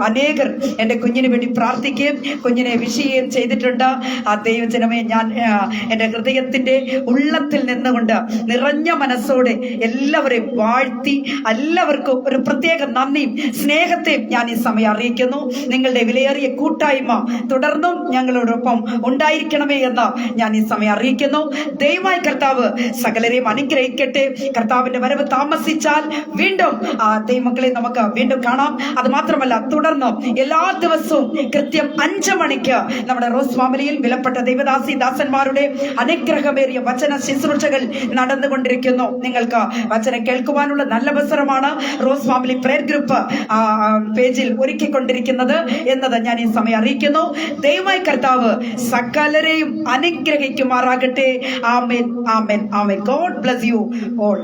Speaker 2: അനേകർ എൻ്റെ കുഞ്ഞിന് വേണ്ടി പ്രാർത്ഥിക്കുകയും കുഞ്ഞിനെ വിഷയം ചെയ്തിട്ടുണ്ട്. ആ ദൈവജനമേ, ഞാൻ എൻ്റെ ഹൃദയത്തിന്റെ ഉള്ളത്തിൽ നിന്നുകൊണ്ട് നിറഞ്ഞ മനസ്സോടെ എല്ലാവരെയും വാഴ്ത്തി എല്ലാവർക്കും ഒരു പ്രത്യേക നന്ദിയും സ്നേഹത്തെയും ഞാൻ ഈ സമയം അറിയിക്കുന്നു. നിങ്ങളുടെ വിലയേറിയ കൂട്ടായ്മ തുടർന്നും ഞങ്ങളോടൊപ്പം ഉണ്ടായിരിക്കണമേ എന്ന് ഞാൻ ഈ സമയം അറിയിക്കുന്നു. ദൈവമായ കർത്താവ് സകലരെയും അനുഗ്രഹിക്കട്ടെ. കർത്താവിന്റെ വരവ് താമസിച്ചാൽ വീണ്ടും ദൈവമക്കളെ നമുക്ക് വീണ്ടും കാണാം. അത് മാത്രമല്ല, തുടർന്നും എല്ലാ ദിവസവും കൃത്യം 5 മണിക്ക് നമ്മുടെ റോസ് ഫാമിലിയിൽ വിലപ്പെട്ട ദൈവദാസി ദാസന്മാരുടെ അനുഗ്രഹമേറിയ വചന ശുശ്രൂഷകൾ നടന്നുകൊണ്ടിരിക്കുന്നു. നിങ്ങൾക്ക് വചനം കേൾക്കുവാനുള്ള നല്ല അവസരമാണ് റോസ് ഫാമിലി പ്രയർ ഗ്രൂപ്പ് പേജിൽ ഒരുക്കിക്കൊണ്ടിരിക്കുന്നത് എന്നത് ഞാൻ ഈ സമയം അറിയിക്കുന്നു. ദൈവമായ കർത്താവ് സകലരെയും അനുഗ്രഹിക്കുമാറാകട്ടെ. Amen, amen, amen. God bless you all.